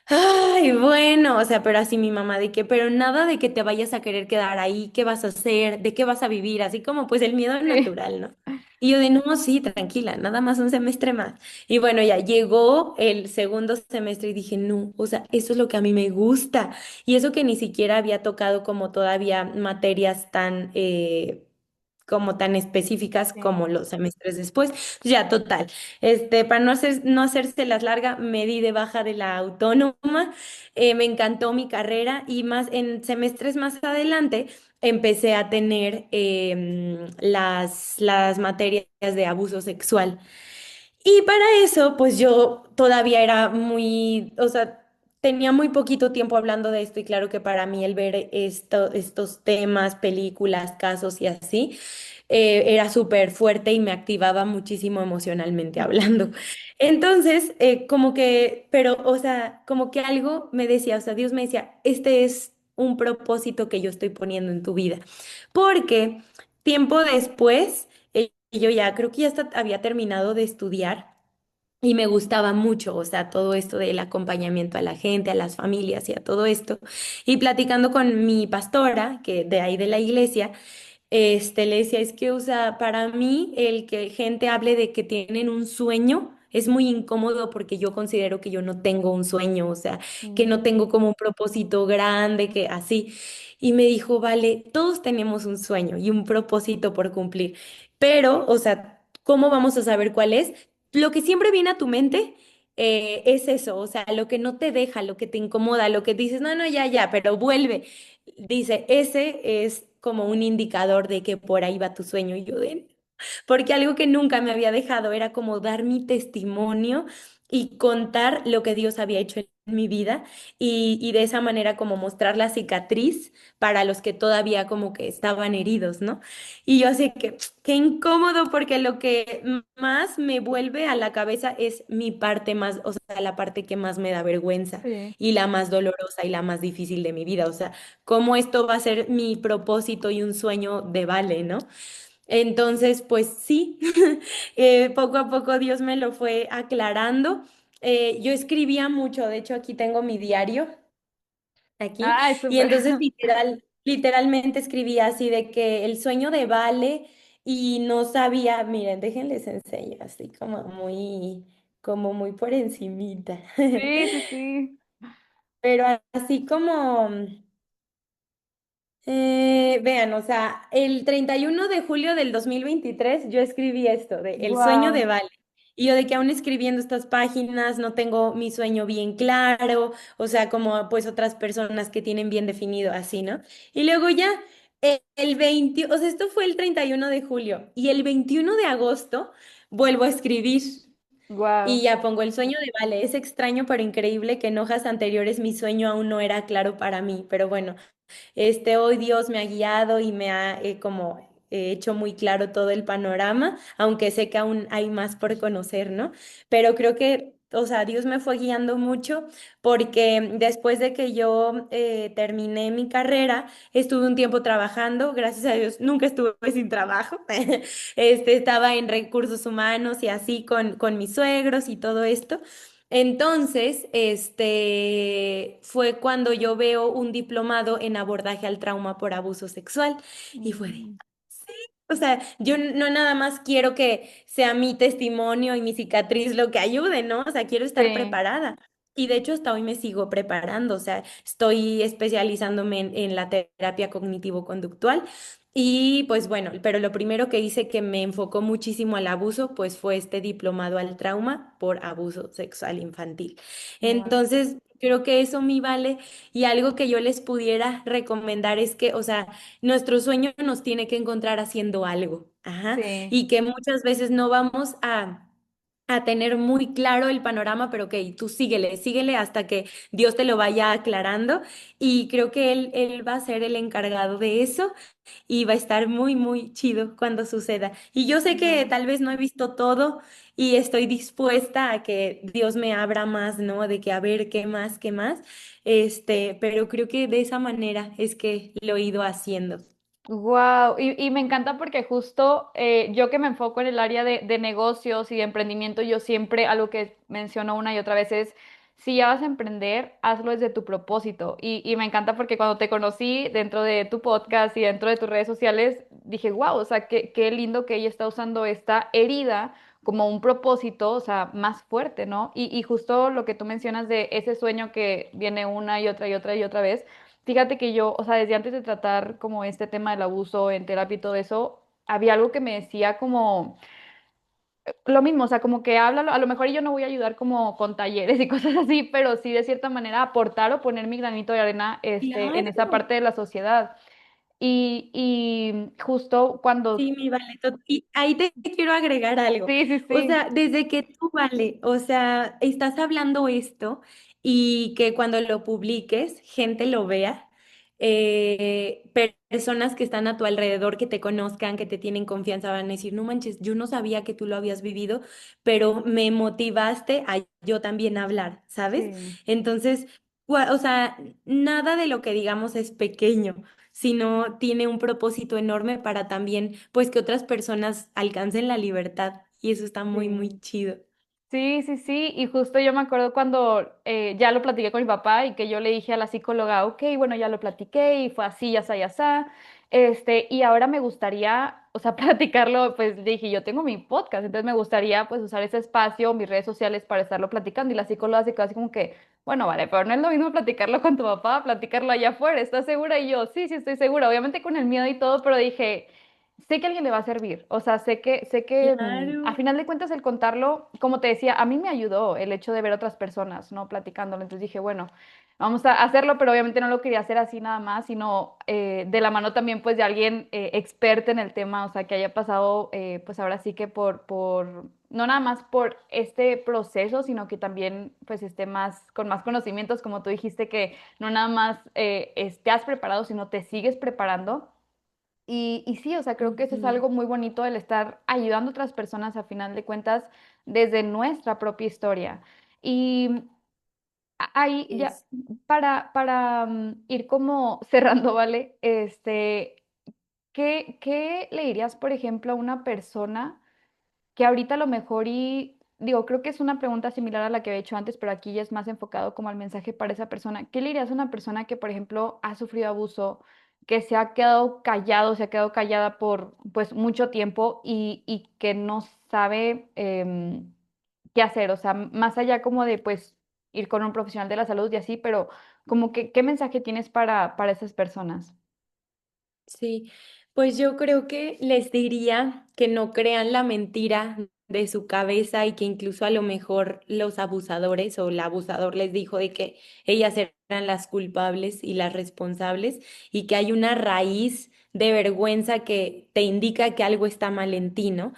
Ay, bueno, o sea, pero así mi mamá de que, pero nada de que te vayas a querer quedar ahí, ¿qué vas a hacer? ¿De qué vas a vivir? Así como pues el miedo sí, natural, ¿no? Y yo de, no, sí, tranquila, nada más un semestre más. Y bueno, ya llegó el segundo semestre y dije, no, o sea, eso es lo que a mí me gusta. Y eso que ni siquiera había tocado como todavía materias tan, como tan específicas como sí. los semestres después. Ya, total. Para no hacerse las larga, me di de baja de la autónoma, me encantó mi carrera y más en semestres más adelante empecé a tener las materias de abuso sexual. Y para eso, pues yo todavía era muy, o sea, tenía muy poquito tiempo hablando de esto y claro que para mí el ver estos temas, películas, casos y así, era súper fuerte y me activaba muchísimo emocionalmente hablando. Entonces, como que, pero, o sea, como que algo me decía, o sea, Dios me decía, este es un propósito que yo estoy poniendo en tu vida. Porque tiempo después, yo ya creo que ya hasta había terminado de estudiar. Y me gustaba mucho, o sea, todo esto del acompañamiento a la gente, a las familias y a todo esto. Y platicando con mi pastora, que de ahí de la iglesia, le decía, es que, o sea, para mí el que gente hable de que tienen un sueño es muy incómodo porque yo considero que yo no tengo un sueño, o sea, que no Mm, tengo como un propósito grande, que así. y me dijo, vale, todos tenemos un sueño y un propósito por cumplir, pero, o sea, ¿cómo vamos a saber cuál es? Lo que siempre viene a tu mente es eso, o sea, lo que no te deja, lo que te incomoda, lo que dices, no, no, ya, ya, pero vuelve. Dice, ese es como un indicador de que por ahí va tu sueño. Y yo de, porque algo que nunca me había dejado era como dar mi testimonio y contar lo que Dios había hecho en mi vida y de esa manera como mostrar la cicatriz para los que todavía como que estaban heridos, ¿no? Y yo así que, qué incómodo porque lo que más me vuelve a la cabeza es mi parte más, o sea, la parte que más me da vergüenza Sí. y la más dolorosa y la más difícil de mi vida, o sea, cómo esto va a ser mi propósito y un sueño de Vale, ¿no? Entonces, pues sí, poco a poco Dios me lo fue aclarando. Yo escribía mucho, de hecho aquí tengo mi diario, aquí, Ay, y súper. entonces literalmente escribía así de que el sueño de Vale y no sabía, miren, déjenles enseño, así como muy por encimita, Sí, sí, sí. pero así como... vean, o sea, el 31 de julio del 2023 yo escribí esto, de El sueño de Wow. Vale. Y yo de que aún escribiendo estas páginas no tengo mi sueño bien claro, o sea, como pues otras personas que tienen bien definido así, ¿no? Y luego ya, el 20, o sea, esto fue el 31 de julio y el 21 de agosto vuelvo a escribir. Y Wow. ya pongo el sueño de Vale. Es extraño pero increíble que en hojas anteriores mi sueño aún no era claro para mí, pero bueno. Hoy Dios me ha guiado y me ha como hecho muy claro todo el panorama, aunque sé que aún hay más por conocer, ¿no? Pero creo que, o sea, Dios me fue guiando mucho porque después de que yo terminé mi carrera, estuve un tiempo trabajando, gracias a Dios, nunca estuve sin trabajo. Estaba en recursos humanos y así con mis suegros y todo esto. Entonces, fue cuando yo veo un diplomado en abordaje al trauma por abuso sexual y fue de, Mm, sí, o sea, yo no nada más quiero que sea mi testimonio y mi cicatriz lo que ayude, ¿no? O sea, quiero estar sí. preparada. Y de hecho, hasta hoy me sigo preparando, o sea, estoy especializándome en la terapia cognitivo-conductual. Y pues bueno, pero lo primero que hice que me enfocó muchísimo al abuso, pues fue este diplomado al trauma por abuso sexual infantil. Wow. Entonces, creo que eso me vale y algo que yo les pudiera recomendar es que, o sea, nuestro sueño nos tiene que encontrar haciendo algo, ajá, Sí. y que muchas veces no vamos a tener muy claro el panorama, pero ok, tú síguele, síguele hasta que Dios te lo vaya aclarando y creo que él va a ser el encargado de eso y va a estar muy, muy chido cuando suceda. Y yo sé que Wow. tal vez no he visto todo y estoy dispuesta a que Dios me abra más, ¿no? De que a ver qué más, qué más. Pero creo que de esa manera es que lo he ido haciendo. Wow, y me encanta porque justo yo que me enfoco en el área de negocios y de emprendimiento, yo siempre algo que menciono una y otra vez es, si ya vas a emprender, hazlo desde tu propósito. Y me encanta porque cuando te conocí dentro de tu podcast y dentro de tus redes sociales, dije, wow, o sea, qué lindo que ella está usando esta herida como un propósito, o sea, más fuerte, ¿no? Y justo lo que tú mencionas de ese sueño que viene una y otra y otra y otra vez. Fíjate que yo, o sea, desde antes de tratar como este tema del abuso en terapia y todo eso, había algo que me decía como lo mismo, o sea, como que háblalo, a lo mejor yo no voy a ayudar como con talleres y cosas así, pero sí de cierta manera aportar o poner mi granito de arena en esa Claro. parte de la sociedad. Y justo cuando, Sí, mi vale. Y ahí te quiero agregar algo. sí, sí, O sí, sea, desde que tú, vale, o sea, estás hablando esto y que cuando lo publiques, gente lo vea, personas que están a tu alrededor, que te conozcan, que te tienen confianza, van a decir, no manches, yo no sabía que tú lo habías vivido, pero me motivaste a yo también hablar, ¿sabes? sí. Entonces, o sea, nada de lo que digamos es pequeño sino tiene un propósito enorme para también, pues, que otras personas alcancen la libertad. Y eso está muy, muy Sí. chido. Sí, sí, sí, y justo yo me acuerdo cuando ya lo platiqué con mi papá y que yo le dije a la psicóloga, ok, bueno, ya lo platiqué y fue así, ya está, ya está, y ahora me gustaría, o sea, platicarlo, pues le dije, yo tengo mi podcast, entonces me gustaría pues usar ese espacio, mis redes sociales para estarlo platicando y la psicóloga se quedó así como que, bueno, vale, pero no es lo mismo platicarlo con tu papá, platicarlo allá afuera, ¿estás segura? Y yo, sí, sí, estoy segura, obviamente con el miedo y todo, pero dije, sé que a alguien le va a servir, o sea, sé que a Claro. final de cuentas el contarlo, como te decía, a mí me ayudó el hecho de ver otras personas, ¿no? Platicándolo, entonces dije, bueno, vamos a hacerlo, pero obviamente no lo quería hacer así nada más, sino de la mano también pues de alguien experto en el tema, o sea, que haya pasado pues ahora sí que no nada más por este proceso, sino que también pues esté más, con más conocimientos, como tú dijiste, que no nada más te has preparado, sino te sigues preparando. Y sí, o sea, creo que eso es Ujú. algo muy bonito el estar ayudando a otras personas a final de cuentas desde nuestra propia historia. Y ahí ya, Es, para ir como cerrando, ¿vale? ¿Qué le dirías, por ejemplo, a una persona que ahorita a lo mejor y digo, creo que es una pregunta similar a la que había hecho antes, pero aquí ya es más enfocado como al mensaje para esa persona? ¿Qué le dirías a una persona que, por ejemplo, ha sufrido abuso, que se ha quedado callado, se ha quedado callada por pues mucho tiempo y que no sabe qué hacer? O sea, más allá como de pues ir con un profesional de la salud y así, pero como que, ¿qué mensaje tienes para esas personas? sí, pues yo creo que les diría que no crean la mentira de su cabeza y que incluso a lo mejor los abusadores o el abusador les dijo de que ellas eran las culpables y las responsables y que hay una raíz de vergüenza que te indica que algo está mal en ti, ¿no?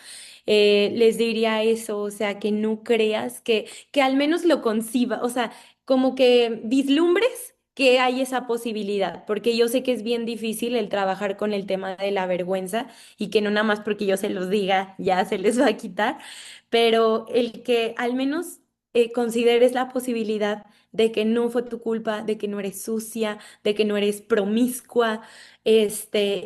Les diría eso, o sea, que no creas, que al menos lo conciba, o sea, como que vislumbres que hay esa posibilidad, porque yo sé que es bien difícil el trabajar con el tema de la vergüenza y que no nada más porque yo se los diga ya se les va a quitar, pero el que al menos consideres la posibilidad de que no fue tu culpa, de que no eres sucia, de que no eres promiscua,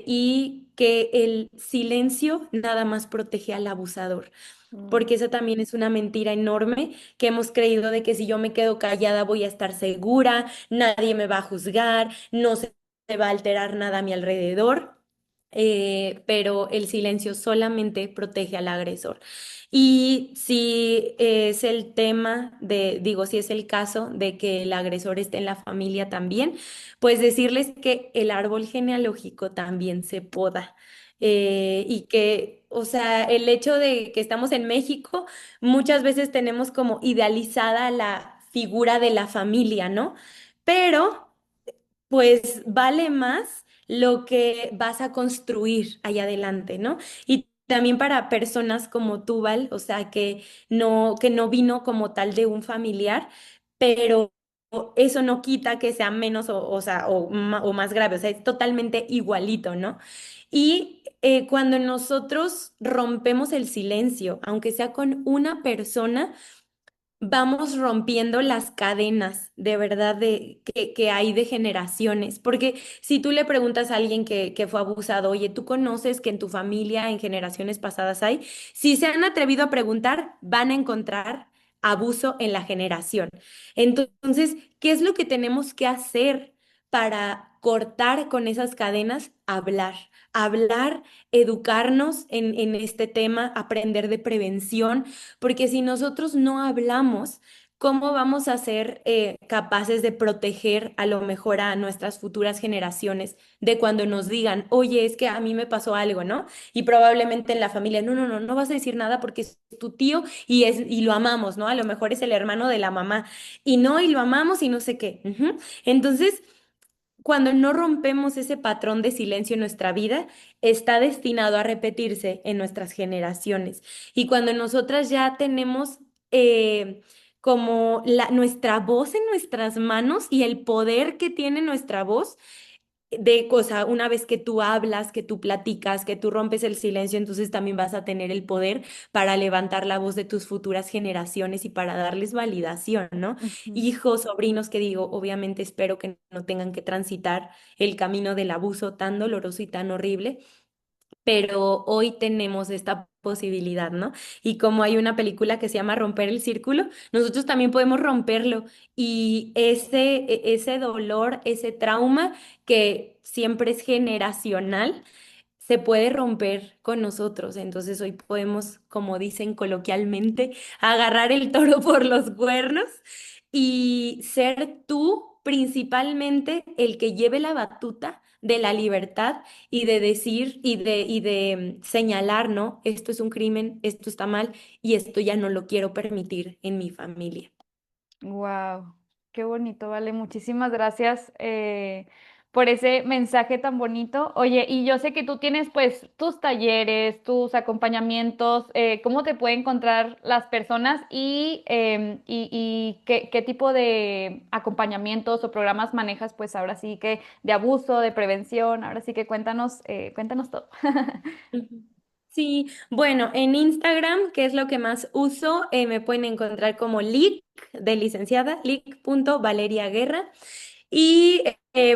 y que el silencio nada más protege al abusador, Mm, porque esa también es una mentira enorme que hemos creído de que si yo me quedo callada voy a estar segura, nadie me va a juzgar, no se va a alterar nada a mi alrededor, pero el silencio solamente protege al agresor. Y si es el tema de, digo, si es el caso de que el agresor esté en la familia también, pues decirles que el árbol genealógico también se poda. Y que, o sea, el hecho de que estamos en México, muchas veces tenemos como idealizada la figura de la familia, ¿no? Pero pues vale más lo que vas a construir allá adelante, ¿no? Y también para personas como tú, Val, o sea, que no vino como tal de un familiar, pero eso no quita que sea menos o sea, o más grave, o sea, es totalmente igualito, ¿no? Y cuando nosotros rompemos el silencio, aunque sea con una persona, vamos rompiendo las cadenas de verdad que hay de generaciones. Porque si tú le preguntas a alguien que fue abusado, oye, ¿tú conoces que en tu familia en generaciones pasadas hay? Si se han atrevido a preguntar, van a encontrar abuso en la generación. Entonces, ¿qué es lo que tenemos que hacer para cortar con esas cadenas? Hablar. Hablar, educarnos en este tema, aprender de prevención, porque si nosotros no hablamos, ¿cómo vamos a ser capaces de proteger a lo mejor a nuestras futuras generaciones de cuando nos digan, oye, es que a mí me pasó algo, ¿no? Y probablemente en la familia, no, no, no, no vas a decir nada porque es tu tío y lo amamos, ¿no? A lo mejor es el hermano de la mamá y no, y lo amamos y no sé qué. Ujú. Entonces, cuando no rompemos ese patrón de silencio en nuestra vida, está destinado a repetirse en nuestras generaciones. Y cuando nosotras ya tenemos como nuestra voz en nuestras manos y el poder que tiene nuestra voz, de cosa, una vez que tú hablas, que tú platicas, que tú rompes el silencio, entonces también vas a tener el poder para levantar la voz de tus futuras generaciones y para darles validación, ¿no? ujú. Hijos, sobrinos, que digo, obviamente espero que no tengan que transitar el camino del abuso tan doloroso y tan horrible, pero hoy tenemos esta posibilidad, ¿no? Y como hay una película que se llama Romper el Círculo, nosotros también podemos romperlo y ese dolor, ese trauma que siempre es generacional, se puede romper con nosotros. Entonces hoy podemos, como dicen coloquialmente, agarrar el toro por los cuernos y ser tú principalmente el que lleve la batuta de la libertad y de decir y de señalar, ¿no? Esto es un crimen, esto está mal y esto ya no lo quiero permitir en mi familia. Wow, qué bonito, vale. Muchísimas gracias por ese mensaje tan bonito. Oye, y yo sé que tú tienes pues tus talleres, tus acompañamientos. ¿Cómo te pueden encontrar las personas y qué tipo de acompañamientos o programas manejas? Pues ahora sí que de abuso, de prevención. Ahora sí que cuéntanos todo. Ujú. Sí, bueno, en Instagram, que es lo que más uso, me pueden encontrar como lic de licenciada, lic.valeriaguerra. Y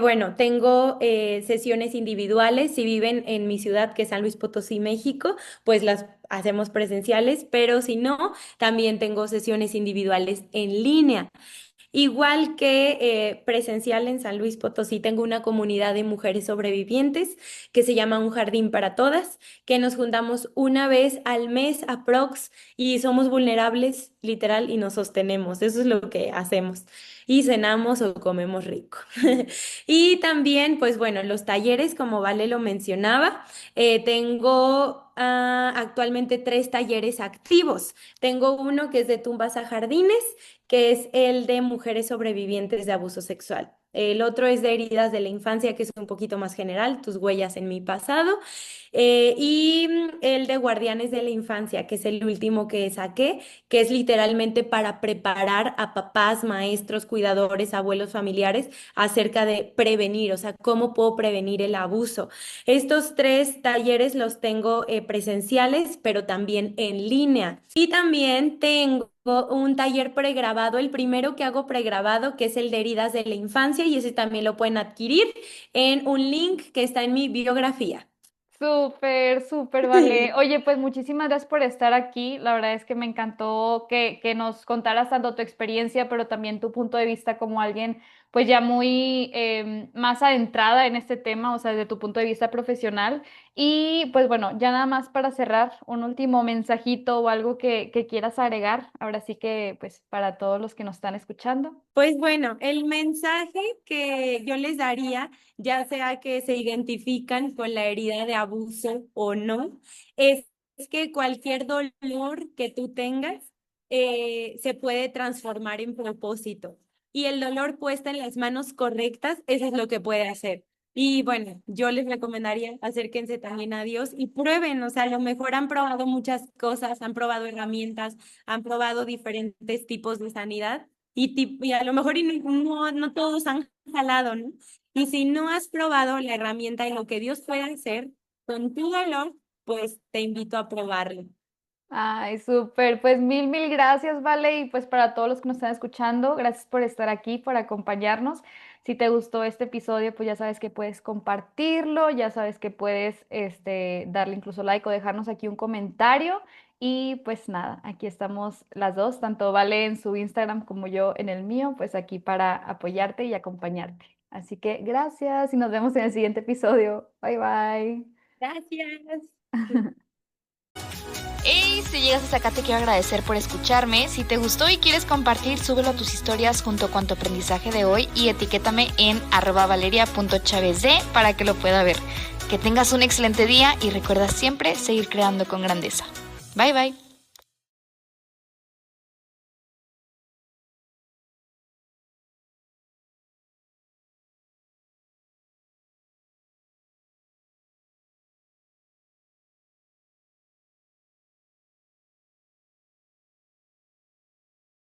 bueno, tengo sesiones individuales. Si viven en mi ciudad, que es San Luis Potosí, México, pues las hacemos presenciales, pero si no, también tengo sesiones individuales en línea. Igual que presencial en San Luis Potosí, tengo una comunidad de mujeres sobrevivientes que se llama Un Jardín para Todas, que nos juntamos una vez al mes aprox y somos vulnerables, literal, y nos sostenemos. Eso es lo que hacemos. Y cenamos o comemos rico. Y también, pues bueno, los talleres, como Vale lo mencionaba, tengo actualmente 3 talleres activos. Tengo uno que es de tumbas a jardines, que es el de mujeres sobrevivientes de abuso sexual. El otro es de heridas de la infancia, que es un poquito más general, tus huellas en mi pasado. Y el de guardianes de la infancia, que es el último que saqué, que es literalmente para preparar a papás, maestros, cuidadores, abuelos, familiares acerca de prevenir, o sea, cómo puedo prevenir el abuso. Estos 3 talleres los tengo presenciales, pero también en línea. Y también tengo un taller pregrabado, el primero que hago pregrabado, que es el de heridas de la infancia, y ese también lo pueden adquirir en un link que está en mi biografía. Súper, súper, vale. Oye, pues muchísimas gracias por estar aquí. La verdad es que me encantó que nos contaras tanto tu experiencia, pero también tu punto de vista como alguien, pues ya muy más adentrada en este tema, o sea, desde tu punto de vista profesional. Y pues bueno, ya nada más para cerrar, un último mensajito o algo que quieras agregar. Ahora sí que, pues, para todos los que nos están escuchando. Pues bueno, el mensaje que yo les daría, ya sea que se identifican con la herida de abuso o no, es que cualquier dolor que tú tengas se puede transformar en propósito. Y el dolor puesta en las manos correctas, eso es lo que puede hacer. Y bueno, yo les recomendaría acérquense también a Dios y prueben, o sea, a lo mejor han probado muchas cosas, han probado herramientas, han probado diferentes tipos de sanidad y a lo mejor no todos han jalado, ¿no? Y si no has probado la herramienta y lo que Dios puede hacer con tu dolor, pues te invito a probarlo. Ay, súper. Pues mil gracias, Vale. Y pues para todos los que nos están escuchando, gracias por estar aquí, por acompañarnos. Si te gustó este episodio, pues ya sabes que puedes compartirlo, ya sabes que puedes darle incluso like o dejarnos aquí un comentario. Y pues nada, aquí estamos las dos, tanto Vale en su Instagram como yo en el mío, pues aquí para apoyarte y acompañarte. Así que gracias y nos vemos en el siguiente episodio. Bye bye. Gracias. Hey, si llegas hasta acá te quiero agradecer por escucharme. Si te gustó y quieres compartir, súbelo a tus historias junto con tu aprendizaje de hoy y etiquétame en @valeria.chavezd para que lo pueda ver. Que tengas un excelente día y recuerda siempre seguir creando con grandeza. Bye bye.